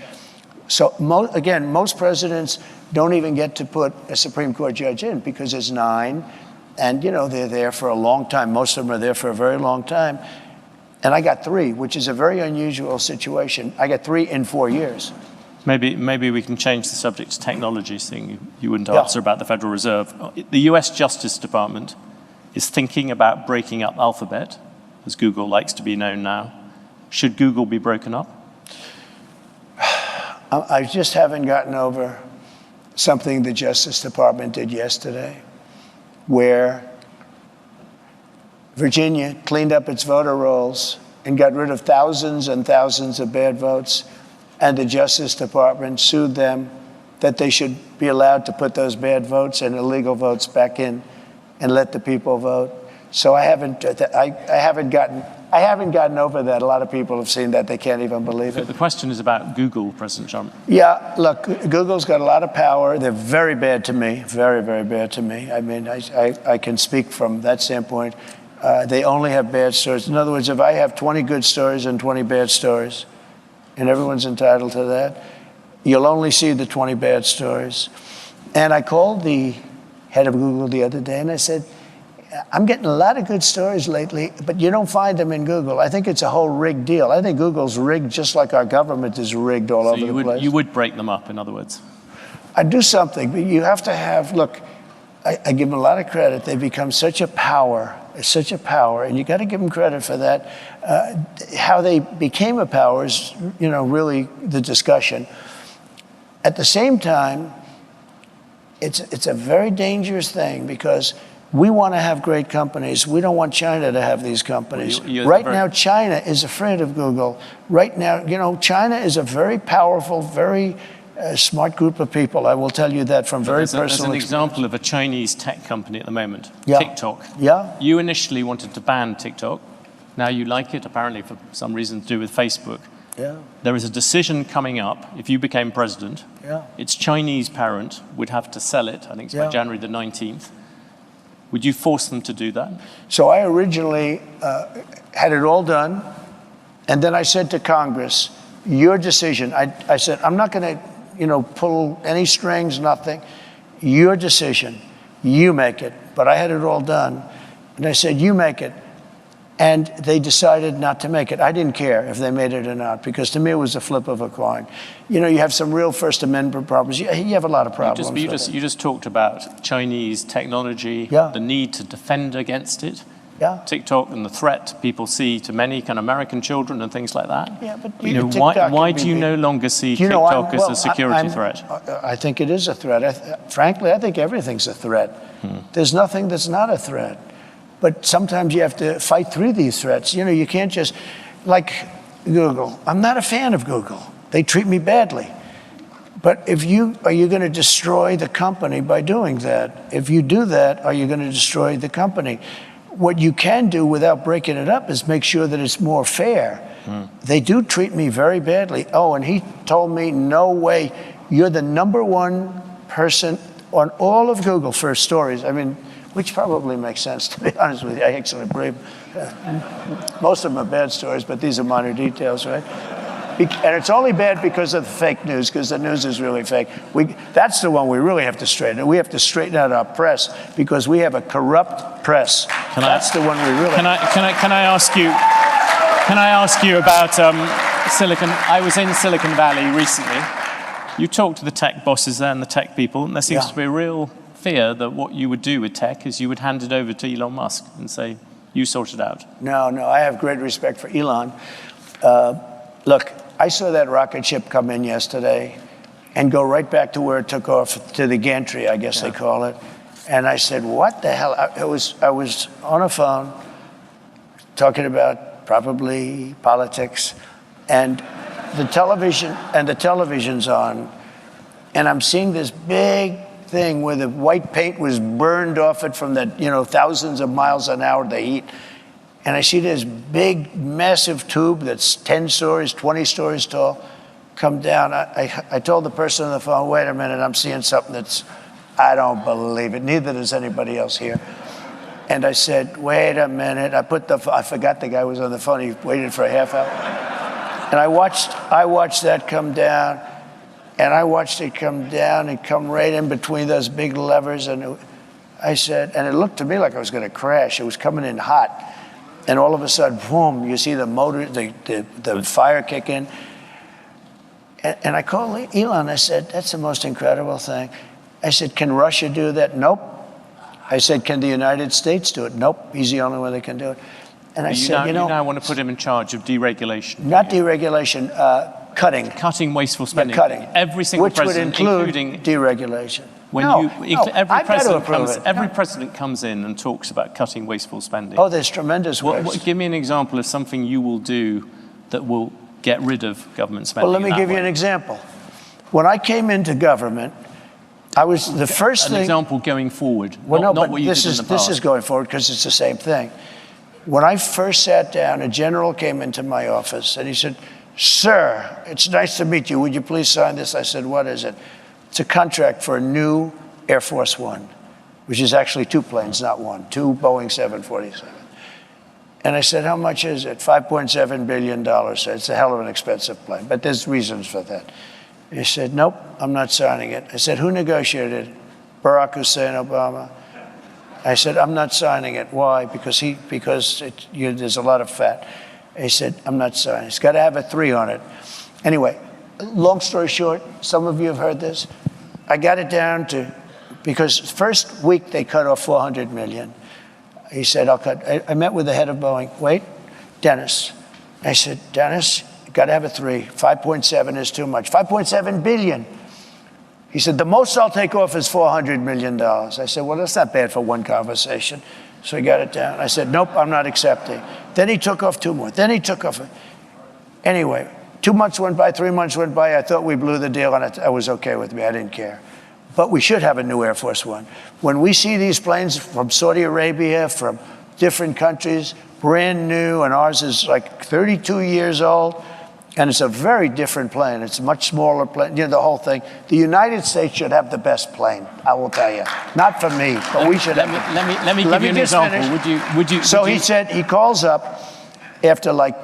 So most presidents don't even get to put a Supreme Court judge in because there's 9, and they're there for a long time. Most of them are there for a very long time. And I got 3, which is a very unusual situation. I got 3 in 4 years. Maybe we can change the subject to technology, seeing you wouldn't answer about the Federal Reserve. The US Justice Department is thinking about breaking up Alphabet, as Google likes to be known now. Should Google be broken up? I just haven't gotten over something the Justice Department did yesterday, where Virginia cleaned up its voter rolls and got rid of thousands and thousands of bad votes, and the Justice Department sued them that they should be allowed to put those bad votes and illegal votes back in and let the people vote. So I haven't gotten over that. A lot of people have seen that. They can't even believe it. The question is about Google, President Trump. Yeah, look, Google's got a lot of power. They're very bad to me, very, very bad to me. I mean, I can speak from that standpoint. They only have bad stories. In other words, if I have 20 good stories and 20 bad stories, and everyone's entitled to that, you'll only see the 20 bad stories. And I called the head of Google the other day, and I said, I'm getting a lot of good stories lately, but you don't find them in Google. I think it's a whole rigged deal. I think Google's rigged just like our government is rigged all over the place. You would break them up, in other words? I'd do something, but you have to have, look, I give them a lot of credit. They've become such a power, and you got to give them credit for that. How they became a power is, really the discussion. At the same time, it's a very dangerous thing because We want to have great companies. We don't want China to have these companies. Right now, China is afraid of Google. Right now, China is a very powerful, very smart group of people. I will tell you that from very personal experience. There's an example of a Chinese tech company at the moment, yeah. TikTok. Yeah. You initially wanted to ban TikTok. Now you like it, apparently for some reason to do with Facebook. Yeah. There is a decision coming up, if you became president, its Chinese parent would have to sell it, I think it's by January the 19th. Would you force them to do that? So I originally had it all done, and then I said to Congress, your decision. I said, I'm not going to, pull any strings, nothing. Your decision. You make it. But I had it all done, and I said, you make it. And they decided not to make it. I didn't care if they made it or not, because to me it was a flip of a coin. You have some real First Amendment problems. You have a lot of problems. You just talked about Chinese technology, the need to defend against it. Yeah. TikTok and the threat people see to many kind of American children and things like that. Yeah, but why do you no longer see TikTok as a security threat? I think it is a threat. Frankly, I think everything's a threat. There's nothing that's not a threat. But sometimes you have to fight through these threats. You can't just, like Google. I'm not a fan of Google. They treat me badly. But are you going to destroy the company by doing that? If you do that, are you going to destroy the company? What you can do without breaking it up is make sure that it's more fair. They do treat me very badly. Oh, and he told me, no way, you're the #1 person on all of Google for stories. I mean, which probably makes sense, to be honest with you. I actually believe most of them are bad stories, but these are minor details, right? And it's only bad because of the fake news, because the news is really fake. That's the one we really have to straighten. We have to straighten out our press, because we have a corrupt press. That's the one we really. Can I ask you about Silicon? I was in Silicon Valley recently. You talked to the tech bosses there and the tech people, and there seems to be a real fear that what you would do with tech is you would hand it over to Elon Musk and say, you sort it out. No, I have great respect for Elon. Look, I saw that rocket ship come in yesterday and go right back to where it took off, to the gantry, I guess they call it. And I said, what the hell? I was on a phone talking about probably politics, and the television's on, and I'm seeing this big thing where the white paint was burned off it from the thousands of miles an hour, the heat. And I see this big, massive tube that's 10 stories, 20 stories tall come down. I told the person on the phone, wait a minute, I'm seeing something I don't believe it. Neither does anybody else here. And I said, wait a minute. I forgot the guy was on the phone. He waited for a half hour. And I watched that come down. And I watched it come down and come right in between those big levers. And I said, and it looked to me like I was going to crash. It was coming in hot. And all of a sudden, boom, you see the motor, the fire kick in. And I called Elon. I said, that's the most incredible thing. I said, can Russia do that? Nope. I said, can the United States do it? Nope. He's the only one that can do it. And I said, you now want to put him in charge of deregulation. Not deregulation, cutting wasteful spending. Cutting. Every single president, which would include including deregulation. Every president comes in and talks about cutting wasteful spending. Oh, there's tremendous waste. Give me an example of something you will do that will get rid of government spending. Well, let me give you an example. When I came into government, I was the first thing. An example going forward. Well, not but what you did in the past. This is going forward because it's the same thing. When I first sat down, a general came into my office and he said, "Sir, it's nice to meet you. Would you please sign this?" I said, "What is it?" It's a contract for a new Air Force One, which is actually 2 planes, not one, 2 Boeing 747. And I said, "How much is it?" $5.7 billion. So it's a hell of an expensive plane, but there's reasons for that. He said, "Nope, I'm not signing it." I said, "Who negotiated it?" Barack Hussein Obama. I said, "I'm not signing it." Why? Because there's a lot of fat. He said, "I'm not signing it. It's got to have a 3 on it." Anyway, long story short, some of you have heard this. I got it down to, because first week they cut off $400 million. He said, "I'll cut." I met with the head of Boeing. Wait, Dennis. I said, "Dennis, you got to have a 3. 5.7 is too much. 5.7 billion. He said, the most I'll take off is $400 million. I said, well, that's not bad for one conversation. So he got it down. I said, nope, I'm not accepting. Then he took off 2 more. Then he took off. Anyway, 2 months went by, 3 months went by. I thought we blew the deal, and it was okay with me. I didn't care. But we should have a new Air Force One. When we see these planes from Saudi Arabia, from different countries, brand new, and ours is like 32 years old, and it's a very different plane. It's a much smaller plane, the whole thing. The United States should have the best plane, I will tell you. Not for me, but we should have. Let me give you an example. He said, he calls up after like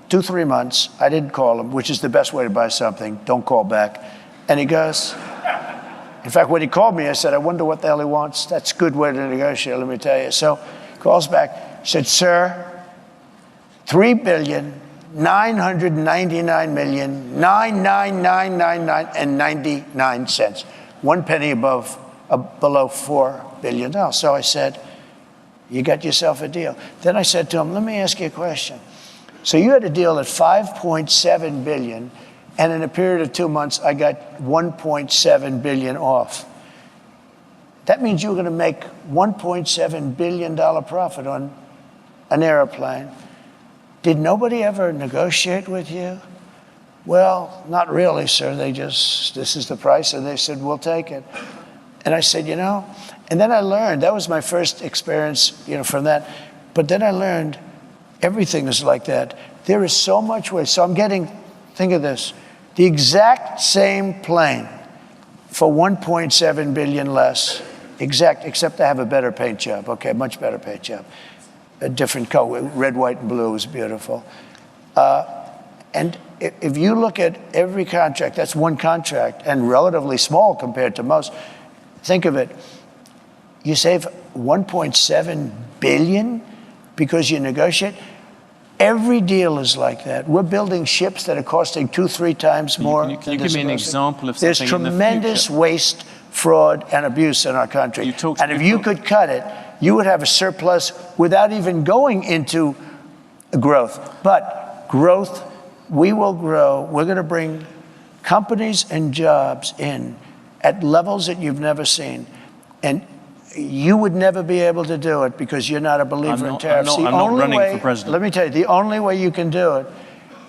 2-3 months. I didn't call him, which is the best way to buy something. Don't call back. And he goes, in fact, when he called me, I said, I wonder what the hell he wants. That's a good way to negotiate, let me tell you. So he calls back, said, sir, $3,999,999,999.99 1 penny below $4 billion. So I said, you got yourself a deal. Then I said to him, let me ask you a question. So you had a deal at $5.7 billion, and in a period of 2 months, I got $1.7 billion off. That means you were going to make $1.7 billion profit on an airplane. Did nobody ever negotiate with you? Well, not really, sir. They just, this is the price, and they said, we'll take it. And I said, and then I learned, that was my first experience, from that. But then I learned everything is like that. There is so much waste. So I'm getting, think of this, the exact same plane for $1.7 billion less, except I have a better paint job. Okay, much better paint job. A different color, red, white, and blue is beautiful. And if you look at every contract, that's one contract, and relatively small compared to most. Think of it. You save $1.7 billion because you negotiate. Every deal is like that. We're building ships that are costing 2-3 times more. Can you give me an example of something There's tremendous waste, fraud, and abuse in our country. And if you could cut it, you would have a surplus without even going into growth. But growth, we will grow. We're going to bring companies and jobs in at levels that you've never seen. And you would never be able to do it because you're not a believer in tariffs. I'm not running for president. Let me tell you, the only way you can do it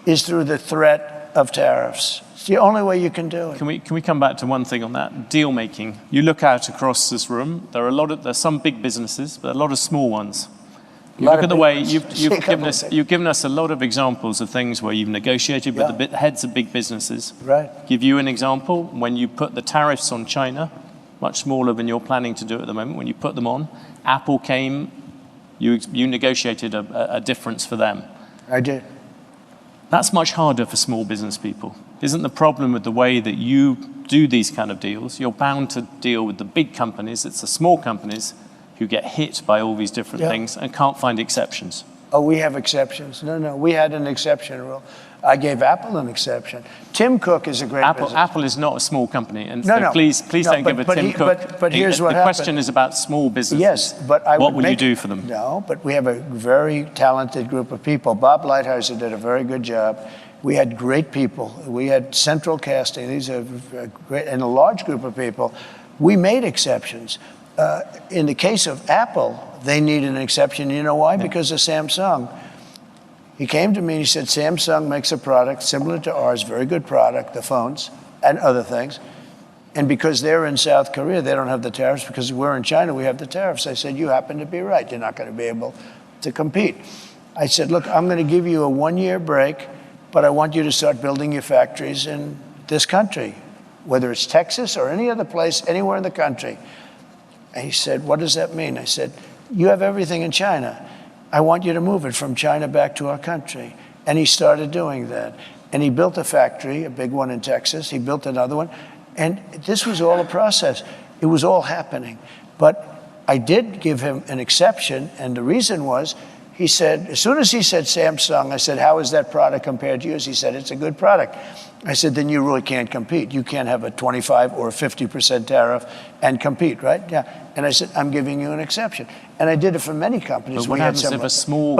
is through the threat of tariffs. It's the only way you can do it. Can we come back to one thing on that? Deal making. You look out across this room, there's some big businesses, but a lot of small ones. You look at the way you've given us a lot of examples of things where you've negotiated with the heads of big businesses. Right. Give you an example, when you put the tariffs on China, much smaller than you're planning to do at the moment, when you put them on, Apple came, you negotiated a difference for them. I did. That's much harder for small business people. Isn't the problem with the way that you do these kind of deals? You're bound to deal with the big companies. It's the small companies who get hit by all these different things and can't find exceptions. Oh, we have exceptions. No, we had an exception rule. I gave Apple an exception. Tim Cook is a great business. Apple is not a small company, and so please don't give it Tim Cook. But here's what happened. The question is about small businesses. Yes, but what will you do for them? No, but we have a very talented group of people. Bob Lighthizer did a very good job. We had great people. We had central casting. These are great, and a large group of people. We made exceptions. In the case of Apple, they needed an exception. You know why? Because of Samsung. He came to me and he said, Samsung makes a product similar to ours, very good product, the phones and other things. And because they're in South Korea, they don't have the tariffs. Because we're in China, we have the tariffs. I said, you happen to be right. You're not going to be able to compete. I said, look, I'm going to give you a 1-year break, but I want you to start building your factories in this country, whether it's Texas or any other place, anywhere in the country. And he said, what does that mean? I said, you have everything in China. I want you to move it from China back to our country. And he started doing that. And he built a factory, a big one in Texas. He built another one. And this was all a process. It was all happening. But I did give him an exception. And the reason was, he said, as soon as he said Samsung, I said, how is that product compared to yours? He said, it's a good product. I said, then you really can't compete. You can't have a 25 or a 50% tariff and compete, right? Yeah. And I said, I'm giving you an exception. And I did it for many companies. But what happens if small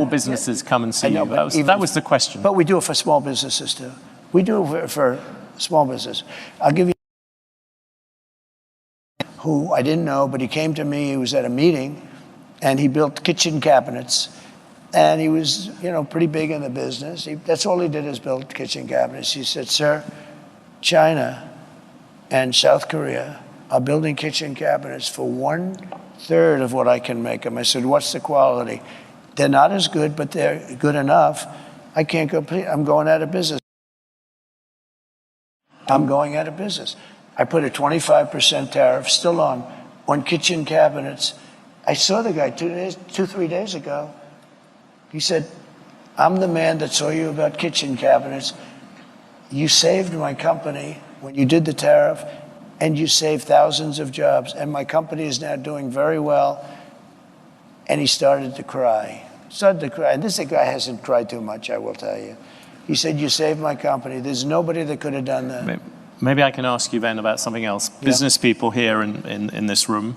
businesses come and see you? That was the question. But we do it for small businesses too. We do it for small business. I'll give you who I didn't know, but he came to me. He was at a meeting, and he built kitchen cabinets. And he was, pretty big in the business. That's all he did is build kitchen cabinets. He said, sir, China and South Korea are building kitchen cabinets for 1/3 of what I can make them. I said, what's the quality? They're not as good, but they're good enough. I can't compete. I'm going out of business. I'm going out of business. I put a 25% tariff still on kitchen cabinets. I saw the guy 3 days ago. He said, I'm the man that saw you about kitchen cabinets. You saved my company when you did the tariff, and you saved thousands of jobs, and my company is now doing very well. And he started to cry. And this guy hasn't cried too much, I will tell you. He said, you saved my company. There's nobody that could have done that. Maybe I can ask you then about something else. Yeah. Business people here in this room,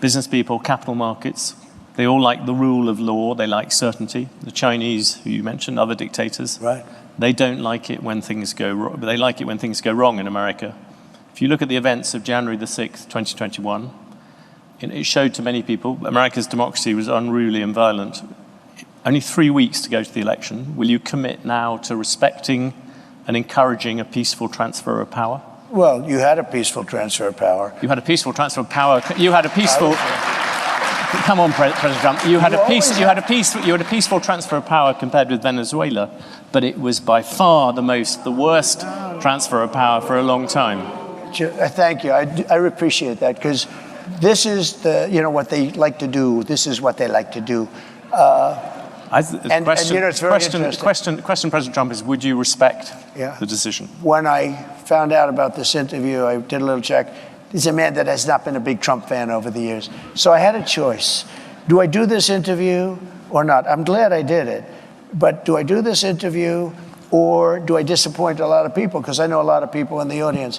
business people, capital markets, they all like the rule of law. They like certainty. The Chinese, who you mentioned, other dictators, right? They don't like it when things go wrong. They like it when things go wrong in America. If you look at the events of January the 6th, 2021, it showed to many people America's democracy was unruly and violent. Only 3 weeks to go to the election. Will you commit now to respecting and encouraging a peaceful transfer of power? Well, you had a peaceful transfer of power. You had a peaceful transfer of power. You had a peaceful. Come on, President Trump. You had a peaceful transfer of power compared with Venezuela, but it was by far the worst transfer of power for a long time. Thank you. I appreciate that, because this is what they like to do. This is what they like to do. Question, President Trump, is would you respect the decision? When I found out about this interview, I did a little check. He's a man that has not been a big Trump fan over the years. So I had a choice. Do I do this interview or not? I'm glad I did it. But do I do this interview, or do I disappoint a lot of people? Because I know a lot of people in the audience.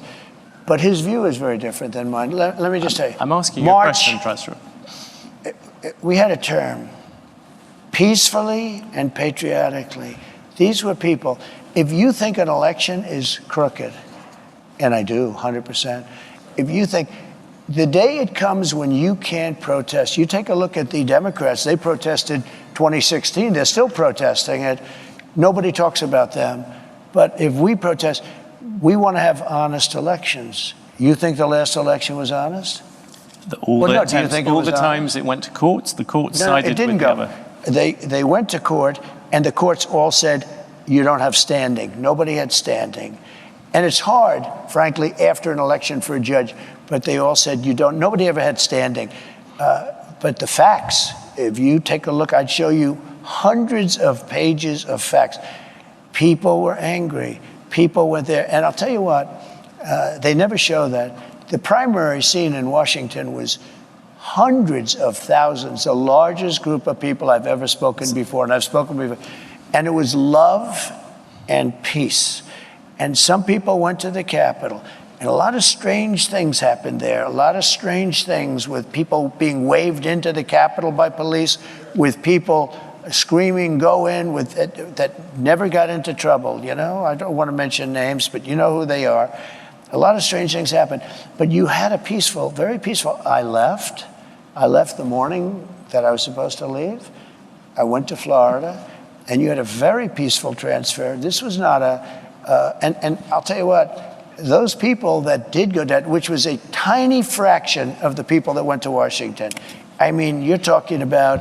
But his view is very different than mine. Let me just tell you. I'm asking you a question, President. We had a term, peacefully and patriotically. These were people. If you think an election is crooked, and I do, 100%, if you think the day it comes when you can't protest, you take a look at the Democrats. They protested 2016. They're still protesting it. Nobody talks about them. But if we protest, we want to have honest elections. You think the last election was honest? All the times it went to courts, the courts sided with the other. They went to court, and the courts all said, you don't have standing. Nobody had standing. And it's hard, frankly, after an election for a judge, but they all said nobody ever had standing. But the facts, if you take a look, I'd show you hundreds of pages of facts. People were angry. People went there. And I'll tell you what, they never show that. The primary scene in Washington was hundreds of thousands, the largest group of people I've ever spoken before, and I've spoken before. And it was love and peace. And some people went to the Capitol, and a lot of strange things happened there. A lot of strange things, with people being waved into the Capitol by police, with people screaming, go in, that never got into trouble. I don't want to mention names, but you know who they are. A lot of strange things happened. But you had a peaceful, very peaceful. I left the morning that I was supposed to leave. I went to Florida, and you had a very peaceful transfer. This was not and I'll tell you what, those people that did go down, which was a tiny fraction of the people that went to Washington. I mean, you're talking about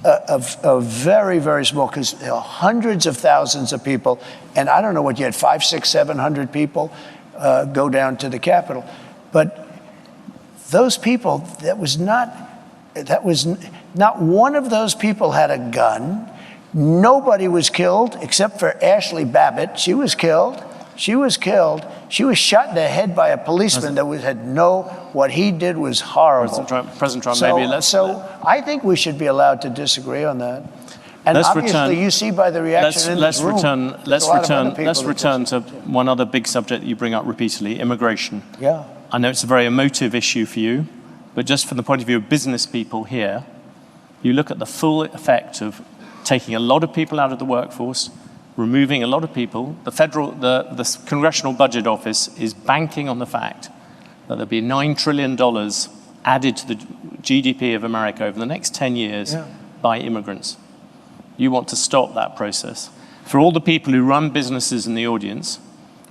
a very, very small, because hundreds of thousands of people, and I don't know what you had, 500, 600, 700 people go down to the Capitol. But those people, that was not one of those people had a gun. Nobody was killed except for Ashley Babbitt. She was killed. She was shot in the head by a policeman what he did was horrible. President Trump, So I think we should be allowed to disagree on that. And obviously, you see by the reaction in this room. Let's return to one other big subject that you bring up repeatedly, immigration. Yeah. I know it's a very emotive issue for you, but just from the point of view of business people here, you look at the full effect of taking a lot of people out of the workforce, removing a lot of people. The Congressional Budget Office is banking on the fact that there'll be $9 trillion added to the GDP of America over the next 10 years by immigrants. You want to stop that process. For all the people who run businesses in the audience,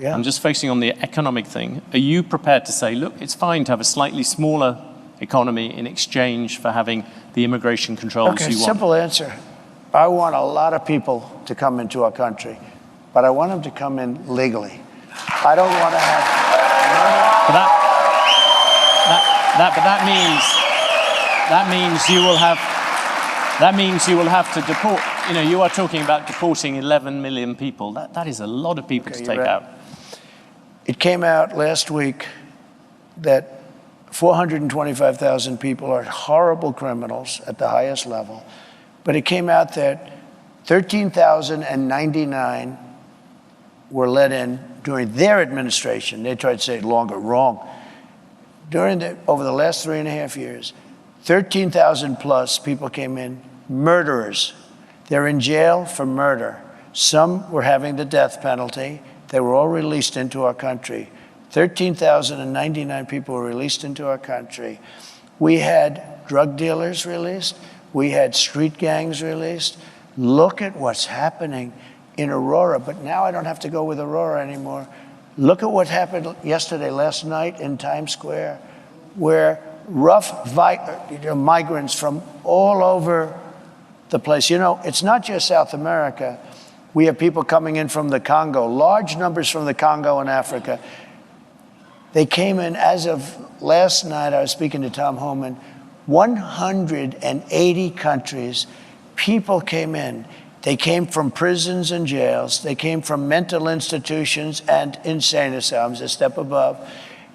I'm just focusing on the economic thing. Are you prepared to say, look, it's fine to have a slightly smaller economy in exchange for having the immigration controls you want? Simple answer. I want a lot of people to come into our country, but I want them to come in legally. I don't want to have... That means you will have to deport. You know, you are talking about deporting 11 million people. That is a lot of people to take out. It came out last week that 425,000 people are horrible criminals at the highest level. But it came out that 13,099 were let in during their administration. They tried to say it longer, wrong. Over the last 3.5 years, 13,000 plus people came in, murderers. They're in jail for murder. Some were having the death penalty. They were all released into our country. 13,099 people were released into our country. We had drug dealers released. We had street gangs released. Look at what's happening in Aurora. But now I don't have to go with Aurora anymore. Look at what happened last night in Times Square, where rough migrants from all over the place. You know, it's not just South America. We have people coming in from the Congo, large numbers from the Congo and Africa. They came in, as of last night, I was speaking to Tom Homan, 180 countries, people came in. They came from prisons and jails. They came from mental institutions and insane asylums, a step above.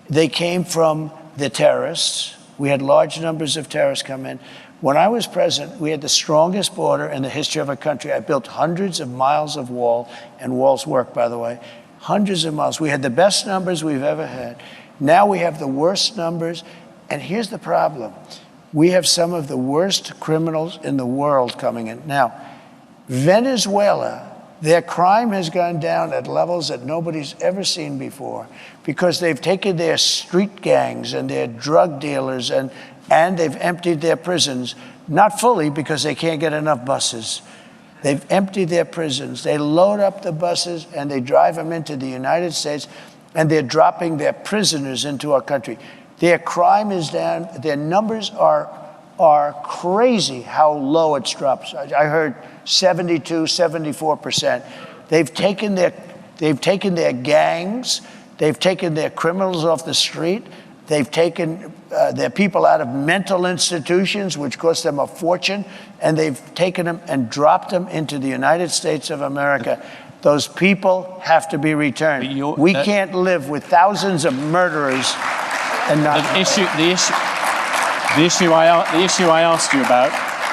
They came from the terrorists. We had large numbers of terrorists come in. When I was president, we had the strongest border in the history of our country. I built hundreds of miles of wall, and walls work, by the way, hundreds of miles. We had the best numbers we've ever had. Now we have the worst numbers, and here's the problem. We have some of the worst criminals in the world coming in. Now, Venezuela, their crime has gone down at levels that nobody's ever seen before because they've taken their street gangs and their drug dealers and they've emptied their prisons, not fully because they can't get enough buses. They've emptied their prisons. They load up the buses and they drive them into the United States, and they're dropping their prisoners into our country. Their crime is down. Their numbers are crazy how low it's dropped. I heard 72, 74%. They've taken their gangs. They've taken their criminals off the street. They've taken their people out of mental institutions, which cost them a fortune, and they've taken them and dropped them into the United States of America. Those people have to be returned. We can't live with thousands of murderers and not. The issue I asked you about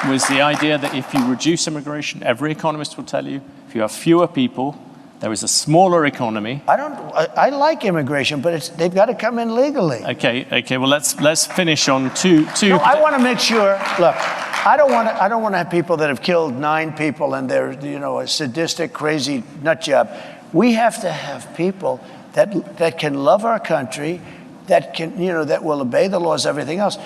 was the idea that if you reduce immigration, every economist will tell you, if you have fewer people, there is a smaller economy. I like immigration, but they've got to come in legally. Okay. Well, let's finish on two. No, I want to make sure. Look, I don't want to have people that have killed 9 people and they're a sadistic, crazy nut job. We have to have people that can love our country, that will obey the laws, everything else.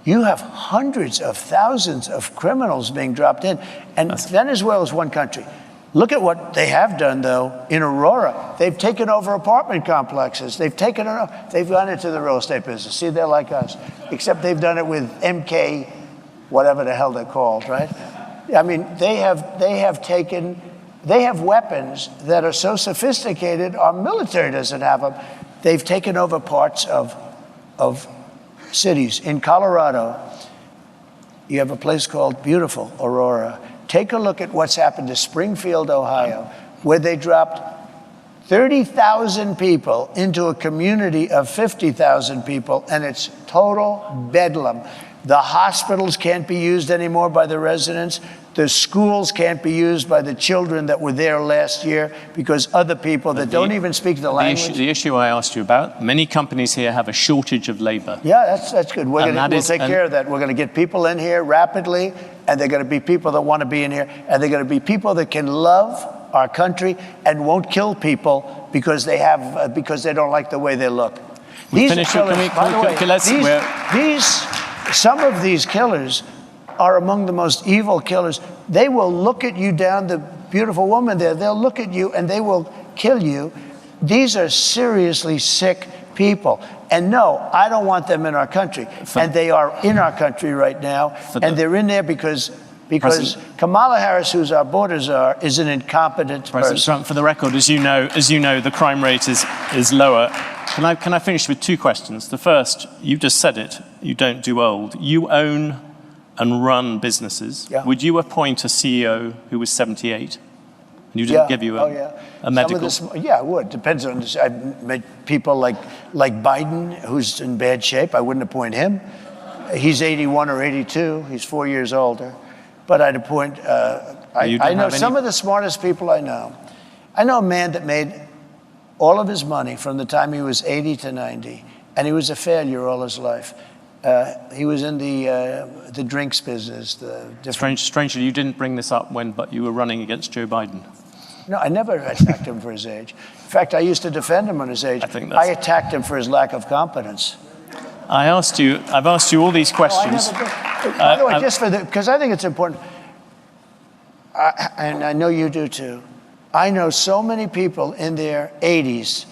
You have hundreds of thousands of criminals being dropped in, and Venezuela is one country. Look at what they have done, though, in Aurora. They've taken over apartment complexes. They've gone into the real estate business. See, they're like us, except they've done it with MK, whatever the hell they're called, right? I mean, they have weapons that are so sophisticated, our military doesn't have them. They've taken over parts of cities. In Colorado, you have a place called beautiful Aurora. Take a look at what's happened to Springfield, Ohio, where they dropped 30,000 people into a community of 50,000 people, and it's total bedlam. The hospitals can't be used anymore by the residents. The schools can't be used by the children that were there last year because other people that don't even speak the language. The issue I asked you about, many companies here have a shortage of labor. Yeah, that's good. We'll take care of that. We're going to get people in here rapidly, and they're going to be people that want to be in here, and they're going to be people that can love our country and won't kill people because they don't like the way they look. These finish? killers, by the way, some of these killers are among the most evil killers. They will look at you down, the beautiful woman there, they'll look at you and they will kill you. These are seriously sick people. And no, I don't want them in our country. And they are in our country right now. And they're in there because Kamala Harris, who's our border czar, is an incompetent person. President Trump, for the record, as you know, the crime rate is lower. Can I finish with two questions? The first, you just said it, you don't do old. You own and run businesses. Yeah. Would you appoint a CEO who was 78? And you didn't give you a medical? Yeah, I would. Depends on this. I've met people like Biden, who's in bad shape. I wouldn't appoint him. He's 81 or 82. He's 4 years older. But I'd appoint, I know some of the smartest people I know. I know a man that made all of his money from the time he was 80 to 90, and he was a failure all his life. He was in the drinks business. Strangely, you didn't bring this up but you were running against Joe Biden. No, I never attacked him for his age. In fact, I used to defend him on his age. I attacked him for his lack of competence. I've asked you all these questions. By the way, because I think it's important, and I know you do too, I know so many people in their 80s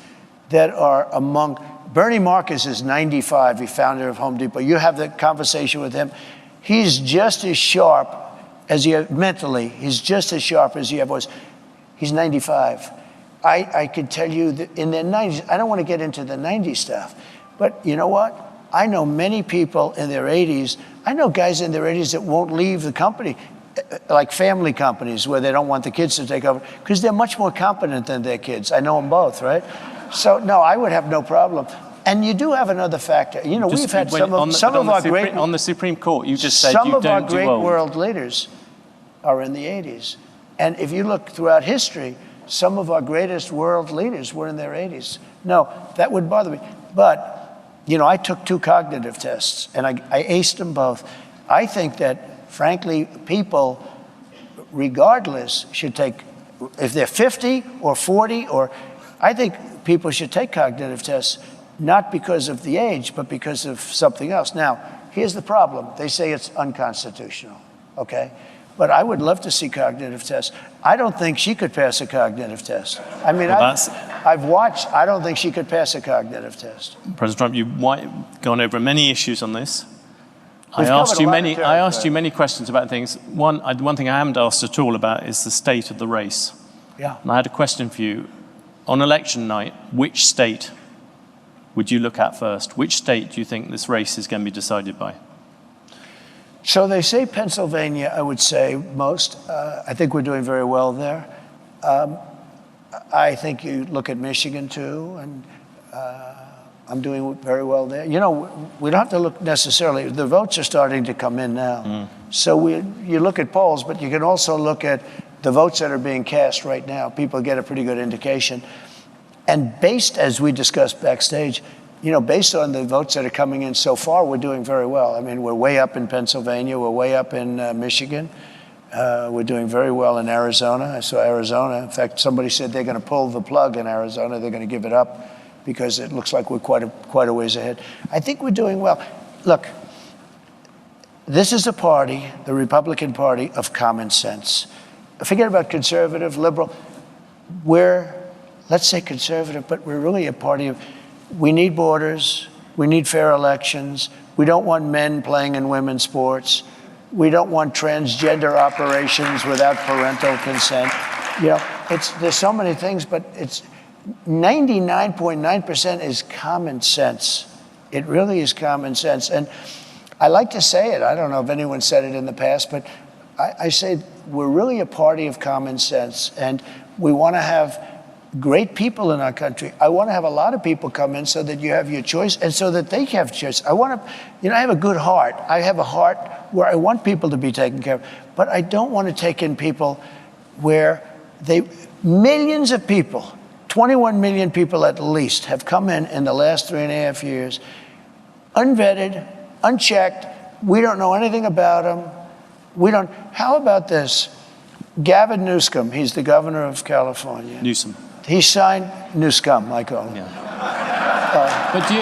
that are among, Bernie Marcus is 95, he founder of Home Depot. You have the conversation with him. He's just as sharp as mentally, he's just as sharp as he ever was. He's 95. I could tell you that in their 90s, I don't want to get into the 90s stuff, but you know what? I know many people in their 80s. I know guys in their 80s that won't leave the company, like family companies where they don't want the kids to take over, because they're much more competent than their kids. I know them both, right? So, no, I would have no problem. And you do have another factor. You know, we've had some of our great... On the Supreme Court, you just said you don't do old. Some of our great world leaders are in the 80s. And if you look throughout history, some of our greatest world leaders were in their 80s. No, that would bother me. But, you know, I took 2 cognitive tests, and I aced them both. I think that, frankly, people, regardless, should take, if they're 50 or 40, I think people should take cognitive tests, not because of the age, but because of something else. Now, here's the problem. They say it's unconstitutional, okay? But I would love to see cognitive tests. I don't think she could pass a cognitive test. I mean, I've watched, I don't think she could pass a cognitive test. President Trump, you've gone over many issues on this. I asked you many questions about things. One thing I haven't asked at all about is the state of the race. Yeah. And I had a question for you. On election night, which state would you look at first? Which state do you think this race is going to be decided by? So they say Pennsylvania, I would say most. I think we're doing very well there. I think you look at Michigan too, and I'm doing very well there. You know, we don't have to look necessarily, the votes are starting to come in now. So you look at polls, but you can also look at the votes that are being cast right now. People get a pretty good indication. And based, as we discussed backstage, you know, based on the votes that are coming in so far, we're doing very well. I mean, we're way up in Pennsylvania. We're way up in Michigan. We're doing very well in Arizona. I saw Arizona. In fact, somebody said they're going to pull the plug in Arizona. They're going to give it up because it looks like we're quite a ways ahead. I think we're doing well. Look, this is a party, the Republican Party, of common sense. Forget about conservative, liberal. We're, let's say conservative, but we're really a party of, we need borders, we need fair elections, we don't want men playing in women's sports, we don't want transgender operations without parental consent. You know, there's so many things, but it's 99.9% is common sense. It really is common sense. And I like to say it, I don't know if anyone said it in the past, but I say we're really a party of common sense, and we want to have great people in our country. I want to have a lot of people come in so that you have your choice and so that they have choice. I want to, you know, I have a good heart. I have a heart where I want people to be taken care of, but I don't want to take in people where millions of people, 21 million people at least, have come in the last 3.5 years, unvetted, unchecked. We don't know anything about them. How about this? Gavin Newsom, he's the governor of California. Newsom. He signed Newsom, I call him. Yeah. But do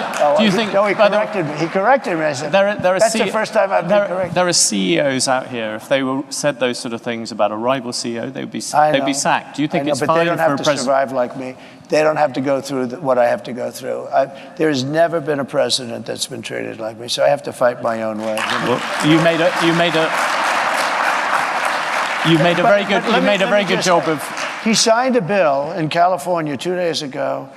you think? No, he corrected me. He corrected me. I said, that's the first time I've been corrected. There are CEOs out here. If they said those sort of things about a rival CEO, they'd be sacked. Do you think it's fine for a president? But they don't have to survive like me. They don't have to go through what I have to go through. There has never been a president that's been treated like me, so I have to fight my own way. Well, you made a very good job of. He signed a bill in California 2 days ago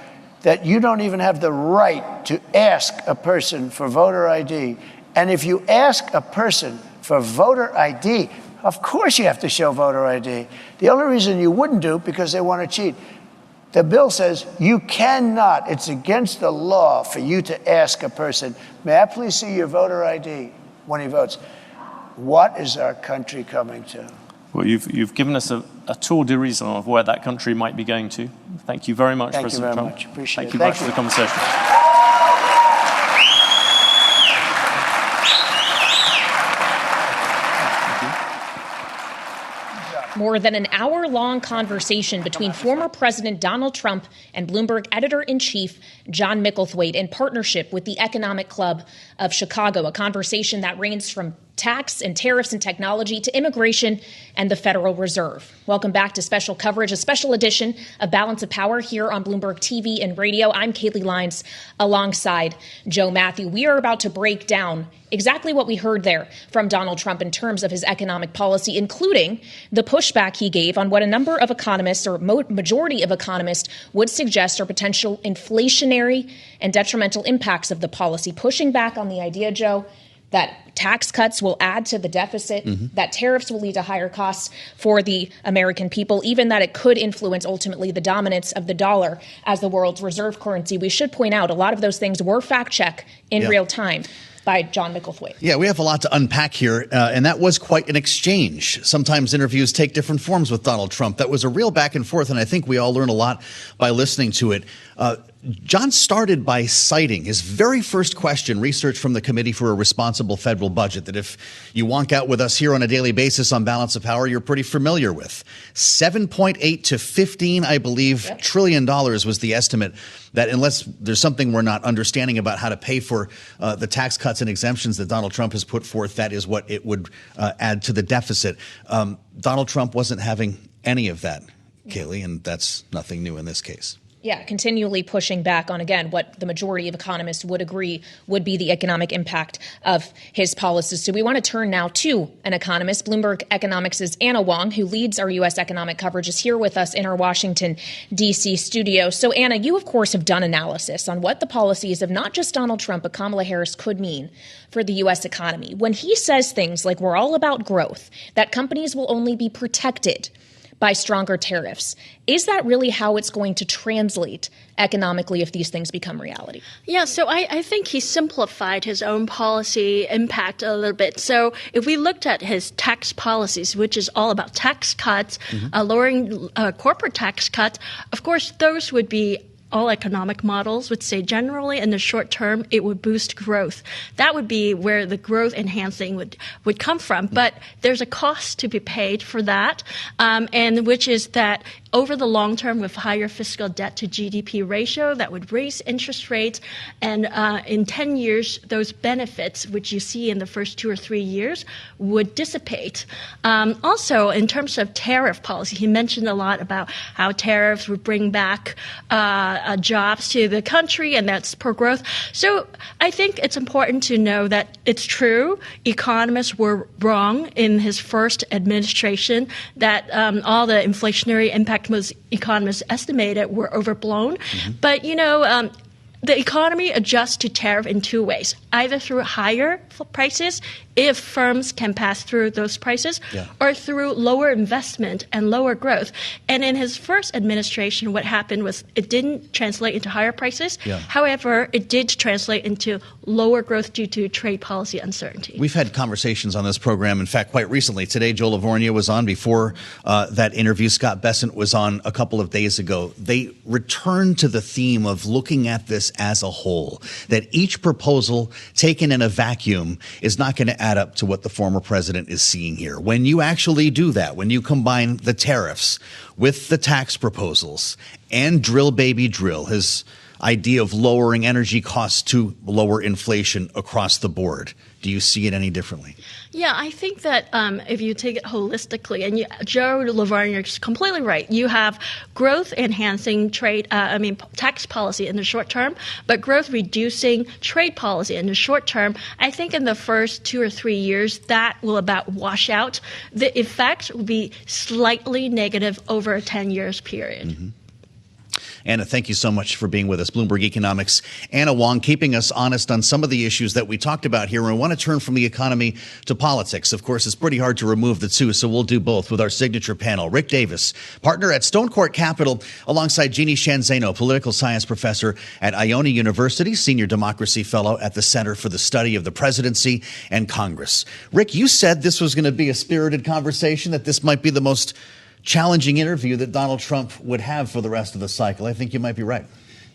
that you don't even have the right to ask a person for voter ID. And if you ask a person for voter ID, of course you have to show voter ID. The only reason you wouldn't do it because they want to cheat. The bill says you cannot, it's against the law for you to ask a person, may I please see your voter ID when he votes? What is our country coming to? Well, you've given us a tour d'horizon of where that country might be going to. Thank you very much, President Trump. Thank you very much. Appreciate it. Thank you very much for the conversation. More than an hour-long conversation between former President Donald Trump and Bloomberg editor-in-chief John Micklethwait in partnership with the Economic Club of Chicago, a conversation that ranged from tax and tariffs and technology to immigration and the Federal Reserve. Welcome back to special coverage, a special edition of Balance of Power here on Bloomberg TV and radio. I'm Kaylee Lyons alongside Joe Mathieu. We are about to break down exactly what we heard there from Donald Trump in terms of his economic policy, including the pushback he gave on what a number of economists or majority of economists would suggest are potential inflationary and detrimental impacts of the policy, pushing back on the idea, Joe, that tax cuts will add to the deficit, that tariffs will lead to higher costs for the American people, even that it could influence ultimately the dominance of the dollar as the world's reserve currency. We should point out a lot of those things were fact-checked in real time by John Micklethwait. Yeah, we have a lot to unpack here, and that was quite an exchange. Sometimes interviews take different forms with Donald Trump. That was a real back and forth, and I think we all learned a lot by listening to it. John started by citing his very first question, research from the Committee for a Responsible Federal Budget, that if you wonk out with us here on a daily basis on Balance of Power, you're pretty familiar with. $7.8 to $15, I believe, trillion was the estimate, that unless there's something we're not understanding about how to pay for the tax cuts and exemptions that Donald Trump has put forth, that is what it would add to the deficit. Donald Trump wasn't having any of that, Kaylee, and that's nothing new in this case. Yeah, continually pushing back on, again, what the majority of economists would agree would be the economic impact of his policies. So we want to turn now to an economist. Bloomberg Economics' Anna Wong, who leads our U.S. economic coverage, is here with us in our Washington, D.C. studio. So, Anna, you, of course, have done analysis on what the policies of not just Donald Trump, but Kamala Harris could mean for the U.S. economy. When he says things like we're all about growth, that companies will only be protected by stronger tariffs. Is that really how it's going to translate economically if these things become reality? Yeah, so I think he simplified his own policy impact a little bit. So if we looked at his tax policies, which is all about tax cuts, lowering corporate tax cuts, of course, those would be all economic models would say generally in the short term, it would boost growth. That would be where the growth enhancing would come from. But there's a cost to be paid for that, and which is that over the long term with higher fiscal debt to GDP ratio, that would raise interest rates. And in 10 years, those benefits, which you see in the first 2 or 3 years, would dissipate. Also, in terms of tariff policy, he mentioned a lot about how tariffs would bring back jobs to the country, and that's pro-growth. So I think it's important to know that it's true. Economists were wrong in his first administration, that all the inflationary impact most economists estimated were overblown. But, the economy adjusts to tariff in two ways, either through higher prices, if firms can pass through those prices, or through lower investment and lower growth. And in his first administration, what happened was it didn't translate into higher prices. However, it did translate into lower growth due to trade policy uncertainty. We've had conversations on this program, in fact, quite recently. Today, Joe Lavorgna was on. Before that interview, Scott Bessent was on a couple of days ago. They returned to the theme of looking at this as a whole, that each proposal taken in a vacuum is not going to add up to what the former president is seeing here. When you actually do that, when you combine the tariffs with the tax proposals and drill baby drill, his idea of lowering energy costs to lower inflation across the board. Do you see it any differently? Yeah, I think that if you take it holistically, and Joe Laverne, you're completely right. You have growth-enhancing tax policy in the short term, but growth-reducing trade policy in the short term. I think in the first 2 or 3 years, that will about wash out. The effect will be slightly negative over a 10 years period. Mm-hmm. Anna, thank you so much for being with us. Bloomberg Economics' Anna Wong, keeping us honest on some of the issues that we talked about here. And we want to turn from the economy to politics. Of course, it's pretty hard to remove the two, so we'll do both with our signature panel. Rick Davis, partner at Stone Court Capital, alongside Jeannie Sheehan Zaino, political science professor at Iona University, senior democracy fellow at the Center for the Study of the Presidency and Congress. Rick, you said this was going to be a spirited conversation, that this might be the most challenging interview that Donald Trump would have for the rest of the cycle. I think you might be right.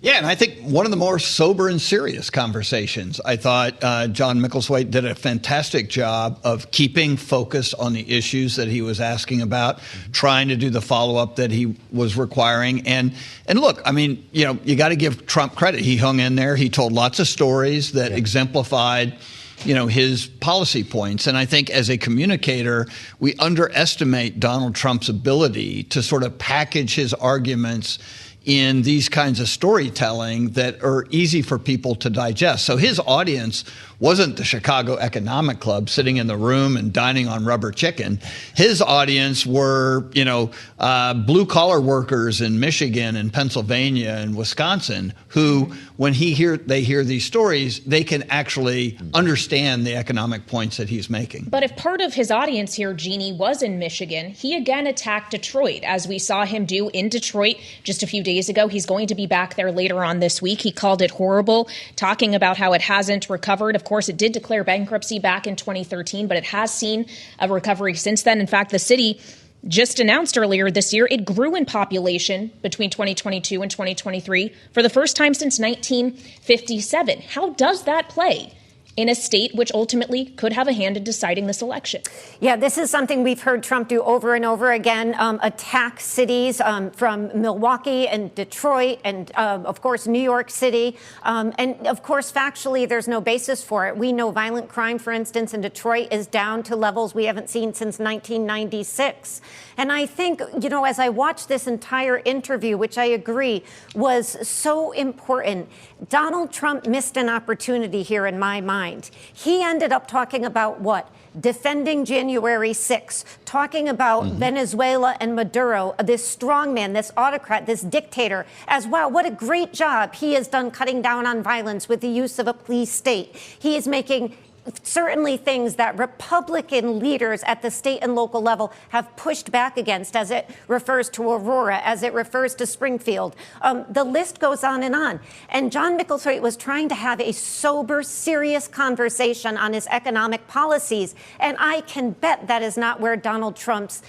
Yeah, and I think one of the more sober and serious conversations. I thought John Micklethwait did a fantastic job of keeping focus on the issues that he was asking about, trying to do the follow-up that he was requiring. And look, I mean, you got to give Trump credit. He hung in there. He told lots of stories that exemplified his policy points. And I think as a communicator, we underestimate Donald Trump's ability to sort of package his arguments in these kinds of storytelling that are easy for people to digest. So his audience wasn't the Chicago Economic Club sitting in the room and dining on rubber chicken. His audience were, blue collar workers in Michigan and Pennsylvania and Wisconsin who, when they hear these stories, they can actually understand the economic points that he's making. But if part of his audience here, Jeannie, was in Michigan, he again attacked Detroit, as we saw him do in Detroit just a few days ago. He's going to be back there later on this week. He called it horrible, talking about how it hasn't recovered. Of course, it did declare bankruptcy back in 2013, but it has seen a recovery since then. In fact, the city just announced earlier this year it grew in population between 2022 and 2023 for the first time since 1957. How does that play in a state which ultimately could have a hand in deciding this election? Yeah, this is something we've heard Trump do over and over again, attack cities from Milwaukee and Detroit and, of course, New York City. And, of course, factually, there's no basis for it. We know violent crime, for instance, in Detroit is down to levels we haven't seen since 1996. And I think, as I watched this entire interview, which I agree was so important, Donald Trump missed an opportunity here in my mind. He ended up talking about what? Defending January 6th, talking about Venezuela and Maduro, this strongman, this autocrat, this dictator, as wow, what a great job he has done cutting down on violence with the use of a police state. He is making certainly things that Republican leaders at the state and local level have pushed back against, as it refers to Aurora, as it refers to Springfield. The list goes on. And John Micklethwait was trying to have a sober, serious conversation on his economic policies. And I can bet that is not where Donald Trump's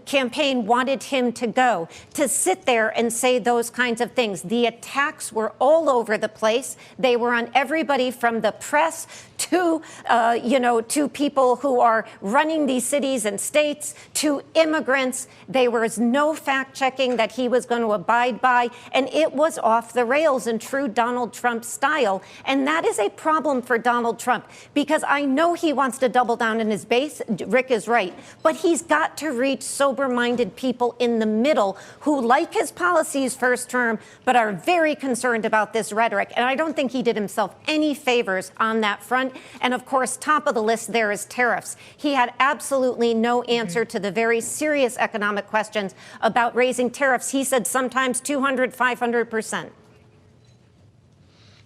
campaign wanted him to go, to sit there and say those kinds of things. The attacks were all over the place. They were on everybody from the press to, to people who are running these cities and states, to immigrants. There was no fact checking that he was going to abide by. And it was off the rails in true Donald Trump style. And that is a problem for Donald Trump, because I know he wants to double down in his base. Rick is right. But he's got to reach sober-minded people in the middle who like his policies first term, but are very concerned about this rhetoric. And I don't think he did himself any favors on that front. And of course, top of the list there is tariffs. He had absolutely no answer to the very serious economic questions about raising tariffs. He said sometimes 200, 500%.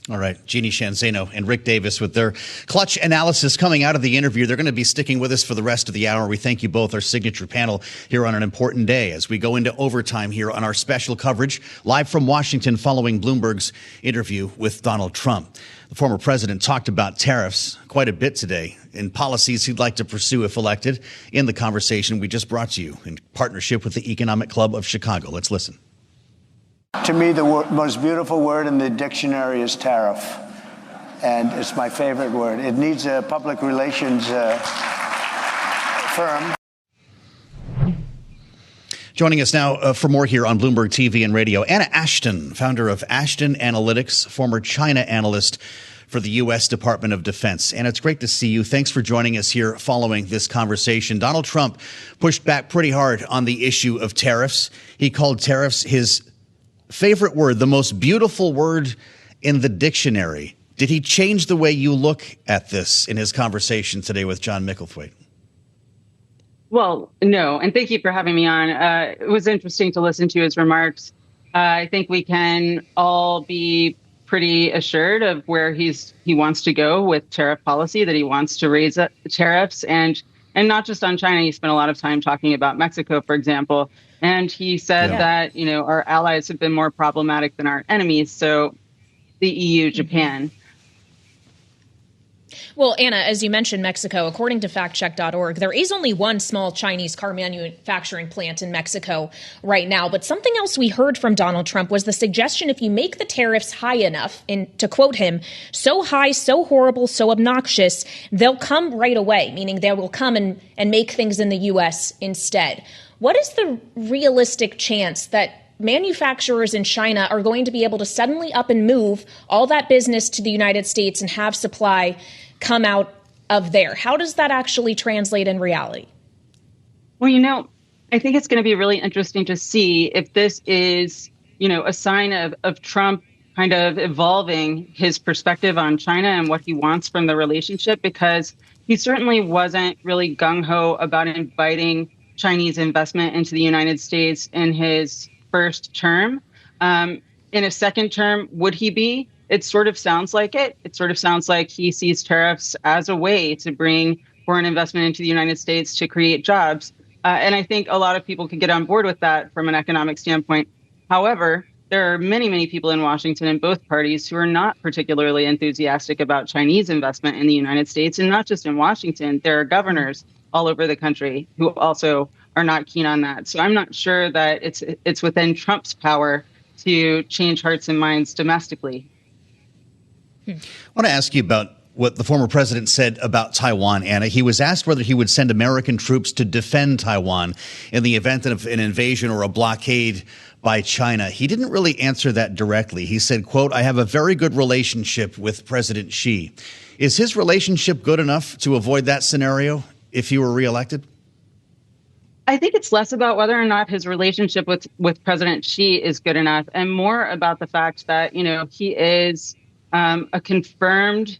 All right, Jeannie Sheehan Zaino and Rick Davis with their clutch analysis coming out of the interview. They're going to be sticking with us for the rest of the hour. We thank you both, our signature panel, here on an important day as we go into overtime here on our special coverage live from Washington following Bloomberg's interview with Donald Trump. The former president talked about tariffs quite a bit today and policies he'd like to pursue if elected in the conversation we just brought to you in partnership with the Economic Club of Chicago. Let's listen. To me, the most beautiful word in the dictionary is tariff, and it's my favorite word. It needs a public relations firm. Joining us now for more here on Bloomberg TV and radio, Anna Ashton, founder of Ashton Analytics, former China analyst for the U.S. Department of Defense. And it's great to see you. Thanks for joining us here following this conversation. Donald Trump pushed back pretty hard on the issue of tariffs. He called tariffs his favorite word, the most beautiful word in the dictionary. Did he change the way you look at this in his conversation today with John Micklethwait? Well, no, and thank you for having me on. It was interesting to listen to his remarks. I think we can all be pretty assured of where he wants to go with tariff policy, that he wants to raise tariffs, and not just on China. He spent a lot of time talking about Mexico, for example, and he said that, our allies have been more problematic than our enemies, so the EU, Japan. Well, Anna, as you mentioned, Mexico, according to factcheck.org, there is only one small Chinese car manufacturing plant in Mexico right now. But something else we heard from Donald Trump was the suggestion if you make the tariffs high enough, and to quote him, so high, so horrible, so obnoxious, they'll come right away, meaning they will come and make things in the U.S. instead. What is the realistic chance that manufacturers in China are going to be able to suddenly up and move all that business to the United States and have supply come out of there? How does that actually translate in reality? Well, I think it's going to be really interesting to see if this is, a sign of Trump kind of evolving his perspective on China and what he wants from the relationship, because he certainly wasn't really gung-ho about inviting Chinese investment into the United States in his first term. In a second term, would he be? It sort of sounds like it. It sort of sounds like he sees tariffs as a way to bring foreign investment into the United States to create jobs. And I think a lot of people could get on board with that from an economic standpoint. However, there are many, many people in Washington in both parties who are not particularly enthusiastic about Chinese investment in the United States. And not just in Washington, there are governors all over the country who also are not keen on that. So I'm not sure that it's within Trump's power to change hearts and minds domestically. I want to ask you about what the former president said about Taiwan, Anna. He was asked whether he would send American troops to defend Taiwan in the event of an invasion or a blockade by China. He didn't really answer that directly. He said, quote, "I have a very good relationship with President Xi." Is his relationship good enough to avoid that scenario if he were reelected? I think it's less about whether or not his relationship with President Xi is good enough, and more about the fact that, he is a confirmed.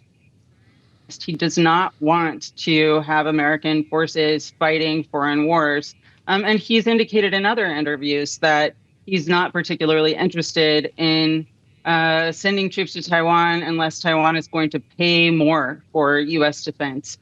He does not want to have American forces fighting foreign wars. And he's indicated in other interviews that he's not particularly interested in sending troops to Taiwan unless Taiwan is going to pay more for U.S. defense.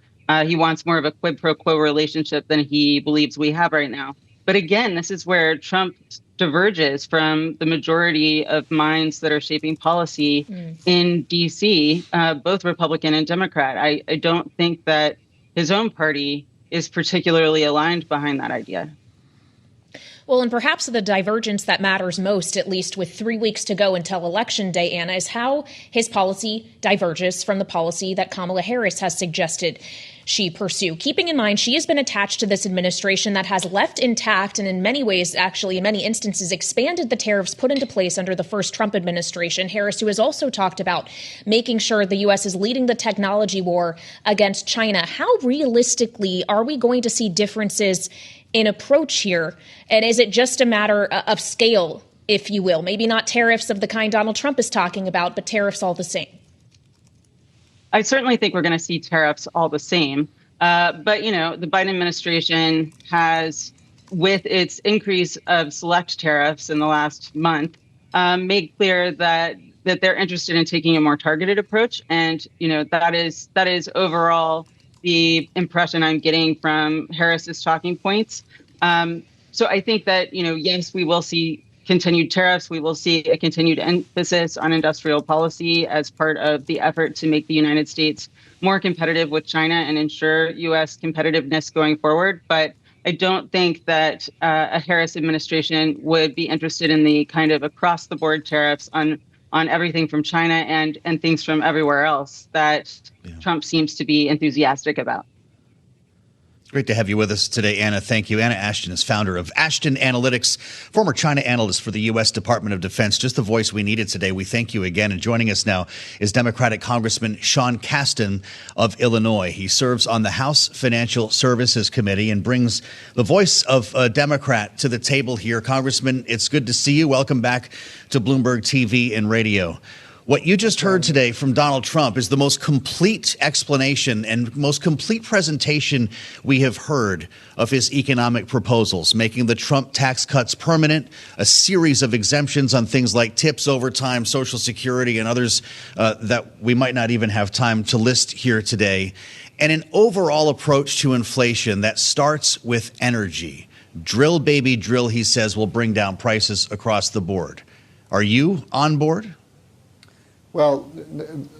He wants more of a quid pro quo relationship than he believes we have right now. But again, this is where Trump diverges from the majority of minds that are shaping policy in D.C., both Republican and Democrat. I don't think that his own party is particularly aligned behind that idea. Well, and perhaps the divergence that matters most, at least with 3 weeks to go until Election Day, Anna, is how his policy diverges from the policy that Kamala Harris has suggested she pursue. Keeping in mind, she has been attached to this administration that has left intact and in many ways, actually, in many instances, expanded the tariffs put into place under the first Trump administration. Harris, who has also talked about making sure the U.S. is leading the technology war against China. How realistically are we going to see differences in approach here? And is it just a matter of scale, if you will? Maybe not tariffs of the kind Donald Trump is talking about, but tariffs all the same. I certainly think we're going to see tariffs all the same. But, the Biden administration has, with its increase of select tariffs in the last month, made clear that they're interested in taking a more targeted approach. And, that is overall the impression I'm getting from Harris's talking points. So I think that, yes, we will see continued tariffs. We will see a continued emphasis on industrial policy as part of the effort to make the United States more competitive with China and ensure U.S. competitiveness going forward. But I don't think that a Harris administration would be interested in the kind of across the board tariffs on everything from China and things from everywhere else that Trump seems to be enthusiastic about. Great to have you with us today, Anna. Thank you. Anna Ashton is founder of Ashton Analytics, former China analyst for the U.S. Department of Defense. Just the voice we needed today. We thank you again. And joining us now is Democratic Congressman Sean Casten of Illinois. He serves on the House Financial Services Committee and brings the voice of a Democrat to the table here. Congressman, it's good to see you. Welcome back to Bloomberg TV and radio. What you just heard today from Donald Trump is the most complete explanation and most complete presentation we have heard of his economic proposals, making the Trump tax cuts permanent, a series of exemptions on things like tips, overtime, Social Security, and others that we might not even have time to list here today, and an overall approach to inflation that starts with energy. Drill, baby, drill, he says, will bring down prices across the board. Are you on board? Well,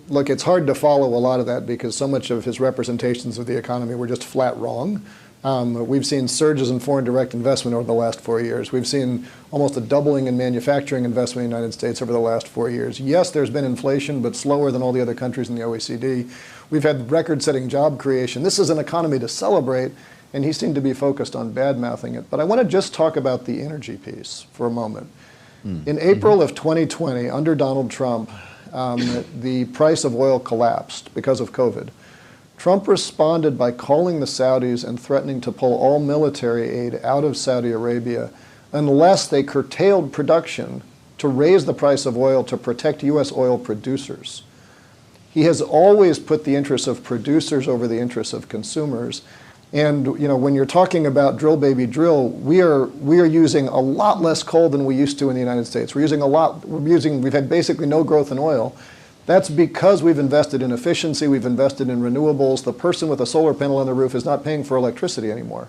look, it's hard to follow a lot of that because so much of his representations of the economy were just flat wrong. We've seen surges in foreign direct investment over the last 4 years. We've seen almost a doubling in manufacturing investment in the United States over the last 4 years. Yes, there's been inflation, but slower than all the other countries in the OECD. We've had record-setting job creation. This is an economy to celebrate, and he seemed to be focused on bad-mouthing it. But I want to just talk about the energy piece for a moment. In April of 2020, under Donald Trump, the price of oil collapsed because of COVID. Trump responded by calling the Saudis and threatening to pull all military aid out of Saudi Arabia unless they curtailed production to raise the price of oil to protect U.S. oil producers. He has always put the interests of producers over the interests of consumers. And when you're talking about drill, baby, drill, we are using a lot less coal than we used to in the United States. We've had basically no growth in oil. That's because we've invested in efficiency, we've invested in renewables. The person with a solar panel on the roof is not paying for electricity anymore.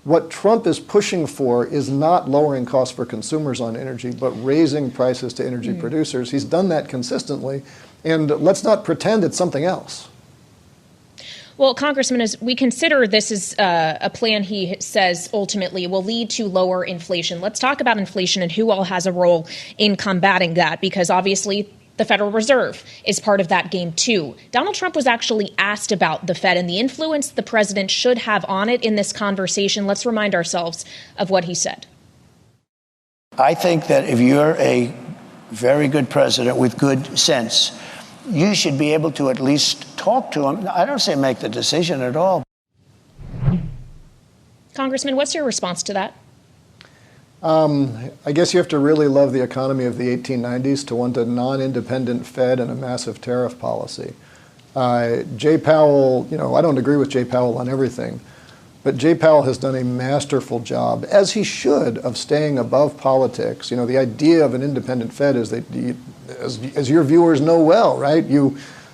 What Trump is pushing for is not lowering costs for consumers on energy, but raising prices to energy producers. He's done that consistently, and let's not pretend it's something else. Well, Congressman, as we consider this is a plan he says ultimately will lead to lower inflation, let's talk about inflation and who all has a role in combating that, because obviously the Federal Reserve is part of that game, too. Donald Trump was actually asked about the Fed and the influence the president should have on it in this conversation. Let's remind ourselves of what he said. I think that if you're a very good president with good sense, you should be able to at least talk to him. I don't say make the decision at all. Congressman, what's your response to that? I guess you have to really love the economy of the 1890s to want a non-independent Fed and a massive tariff policy. Jay Powell, I don't agree with Jay Powell on everything, but Jay Powell has done a masterful job, as he should, of staying above politics. The idea of an independent Fed is that, as your viewers know well, right?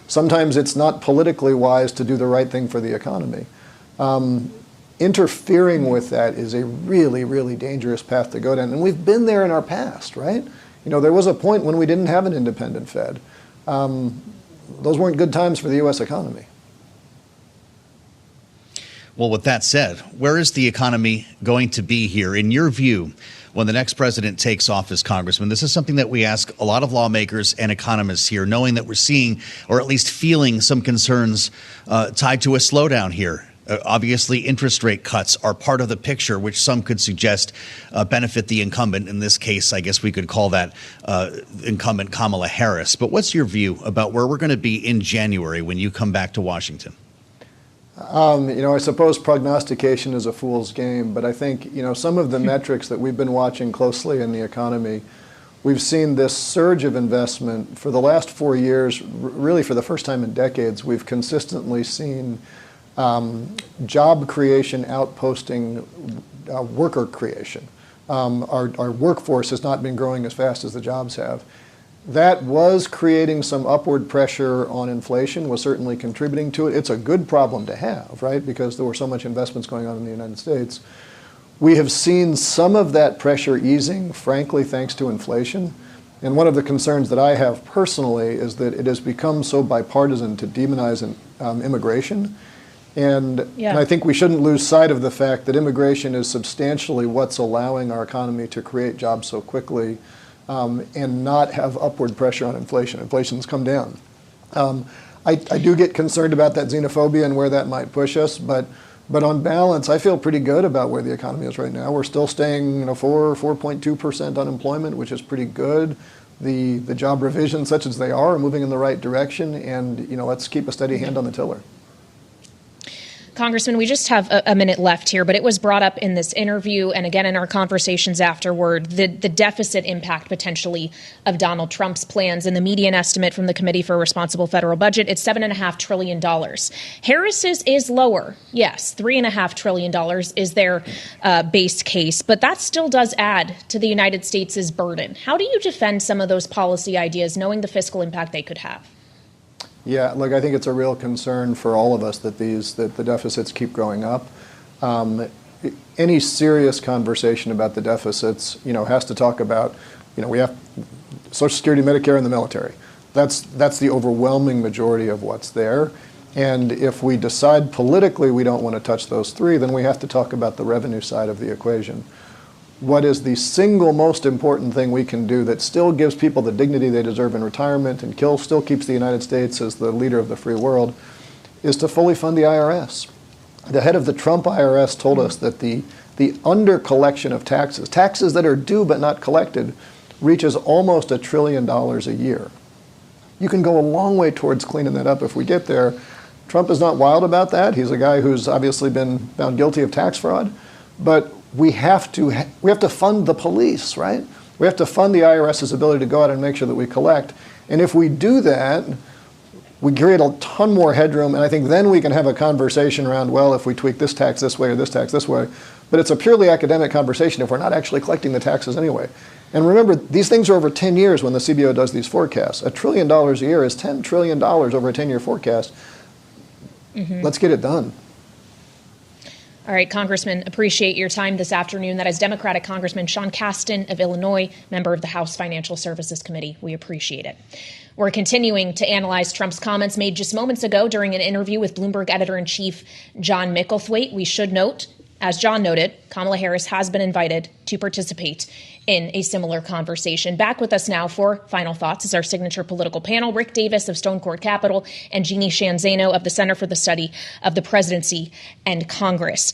Sometimes it's not politically wise to do the right thing for the economy. Interfering with that is a really, really dangerous path to go down. And we've been there in our past, right? There was a point when we didn't have an independent Fed. Those weren't good times for the U.S. economy. Well, with that said, where is the economy going to be here, in your view, when the next president takes office, Congressman? This is something that we ask a lot of lawmakers and economists here, knowing that we're seeing, or at least feeling, some concerns tied to a slowdown here. Obviously, interest rate cuts are part of the picture, which some could suggest benefit the incumbent. In this case, I guess we could call that incumbent Kamala Harris. But what's your view about where we're going to be in January when you come back to Washington? I suppose prognostication is a fool's game, but I think, some of the metrics that we've been watching closely in the economy, we've seen this surge of investment for the last 4 years, really for the first time in decades. We've consistently seen job creation outposting worker creation. Our workforce has not been growing as fast as the jobs have. That was creating some upward pressure on inflation, was certainly contributing to it. It's a good problem to have, right? Because there were so much investments going on in the United States. We have seen some of that pressure easing, frankly, thanks to inflation. And one of the concerns that I have personally is that it has become so bipartisan to demonize immigration. And I think we shouldn't lose sight of the fact that immigration is substantially what's allowing our economy to create jobs so quickly and not have upward pressure on inflation. Inflation's come down. I do get concerned about that xenophobia and where that might push us, but But on balance, I feel pretty good about where the economy is right now. We're still staying, 4.2% unemployment, which is pretty good. The job revisions, such as they are moving in the right direction. And, let's keep a steady hand on the tiller. Congressman, we just have a minute left here, but it was brought up in this interview and again in our conversations afterward, the deficit impact potentially of Donald Trump's plans. And the median estimate from the Committee for a Responsible Federal Budget, it's $7.5 trillion. Harris's is lower. Yes, $3.5 trillion is their base case, but that still does add to the United States' burden. How do you defend some of those policy ideas, knowing the fiscal impact they could have? Yeah, look, I think it's a real concern for all of us that the deficits keep going up. Any serious conversation about the deficits, has to talk about, we have Social Security, Medicare, and the military. That's the overwhelming majority of what's there. And if we decide politically we don't want to touch those three, then we have to talk about the revenue side of the equation. What is the single most important thing we can do that still gives people the dignity they deserve in retirement and still keeps the United States as the leader of the free world is to fully fund the IRS. The head of the Trump IRS told us that the under collection of taxes that are due but not collected, reaches almost $1 trillion a year. You can go a long way towards cleaning that up if we get there. Trump is not wild about that. He's a guy who's obviously been found guilty of tax fraud, but we have to fund the police, right? We have to fund the IRS's ability to go out and make sure that we collect. And if we do that, we create a ton more headroom, and I think then we can have a conversation around, well, if we tweak this tax this way or this tax this way. But it's a purely academic conversation if we're not actually collecting the taxes anyway. And remember, these things are over 10 years when the CBO does these forecasts. $1 trillion a year is $10 trillion over a 10-year forecast. Mm-hmm. Let's get it done. All right, Congressman, appreciate your time this afternoon. That is Democratic Congressman Sean Casten of Illinois, member of the House Financial Services Committee. We appreciate it. We're continuing to analyze Trump's comments made just moments ago during an interview with Bloomberg editor-in-chief John Micklethwait. We should note, as John noted, Kamala Harris has been invited to participate in a similar conversation. Back with us now for final thoughts is our signature political panel, Rick Davis of Stone Court Capital and Jeannie Shanzano of the Center for the Study of the Presidency and Congress.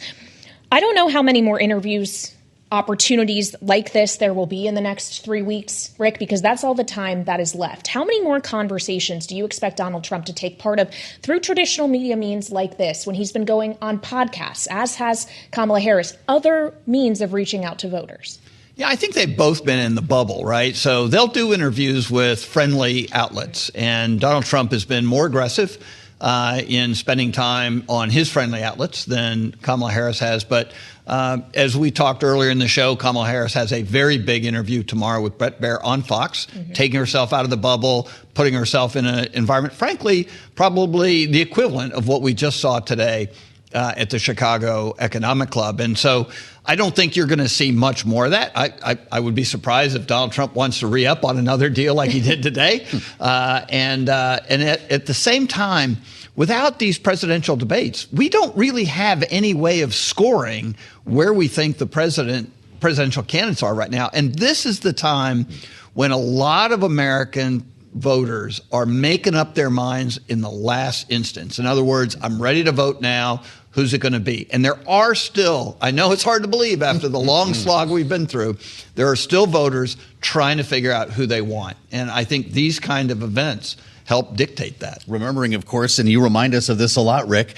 I don't know how many more interviews, opportunities like this there will be in the next 3 weeks, Rick, because that's all the time that is left. How many more conversations do you expect Donald Trump to take part of through traditional media means like this when he's been going on podcasts, as has Kamala Harris, other means of reaching out to voters? Yeah, I think they've both been in the bubble, right? So they'll do interviews with friendly outlets. And Donald Trump has been more aggressive in spending time on his friendly outlets than Kamala Harris has. But as we talked earlier in the show, Kamala Harris has a very big interview tomorrow with Bret Baier on Fox, taking herself out of the bubble, putting herself in an environment, frankly, probably the equivalent of what we just saw today at the Chicago Economic Club. And so I don't think you're going to see much more of that. I would be surprised if Donald Trump wants to re-up on another deal like he did today. And at the same time, without these presidential debates, we don't really have any way of scoring where we think the presidential candidates are right now. And this is the time when a lot of American voters are making up their minds in the last instance. In other words, I'm ready to vote now. Who's it going to be? And there are still, I know it's hard to believe after the long slog we've been through, there are still voters trying to figure out who they want. And I think these kind of events help dictate that. Remembering, of course, and you remind us of this a lot, Rick,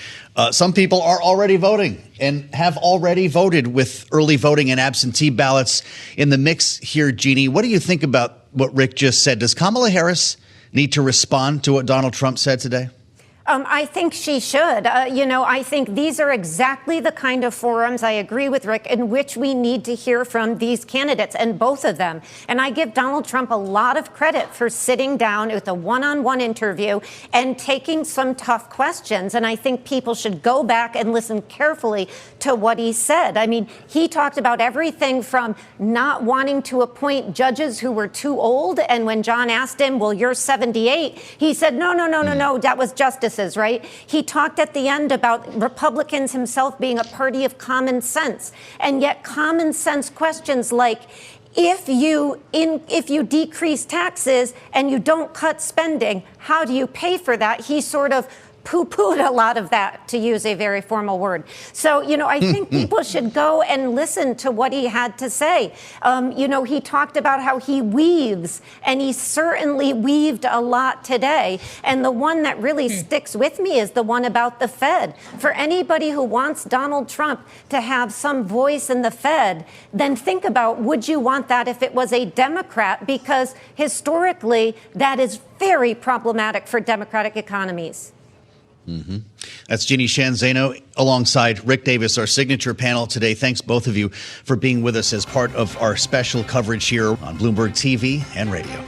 some people are already voting and have already voted with early voting and absentee ballots in the mix here. Jeannie, what do you think about what Rick just said? Does Kamala Harris need to respond to what Donald Trump said today? I think she should. I think these are exactly the kind of forums, I agree with Rick, in which we need to hear from these candidates, and both of them. And I give Donald Trump a lot of credit for sitting down with a one-on-one interview and taking some tough questions. And I think people should go back and listen carefully to what he said. I mean, he talked about everything from not wanting to appoint judges who were too old. And when John asked him, well, you're 78, he said, no, that was justice. Right? He talked at the end about Republicans himself being a party of common sense. And yet common sense questions like, if you decrease taxes and you don't cut spending, how do you pay for that? He sort of poo-pooed a lot of that, to use a very formal word. So, I think people should go and listen to what he had to say. He talked about how he weaves, and he certainly weaved a lot today. And the one that really sticks with me is the one about the Fed. For anybody who wants Donald Trump to have some voice in the Fed, then think about, would you want that if it was a Democrat? Because historically, that is very problematic for democratic economies. Mm-hmm. That's Jeannie Sheehan Zaino alongside Rick Davis, our signature panel today. Thanks, both of you, for being with us as part of our special coverage here on Bloomberg TV and radio.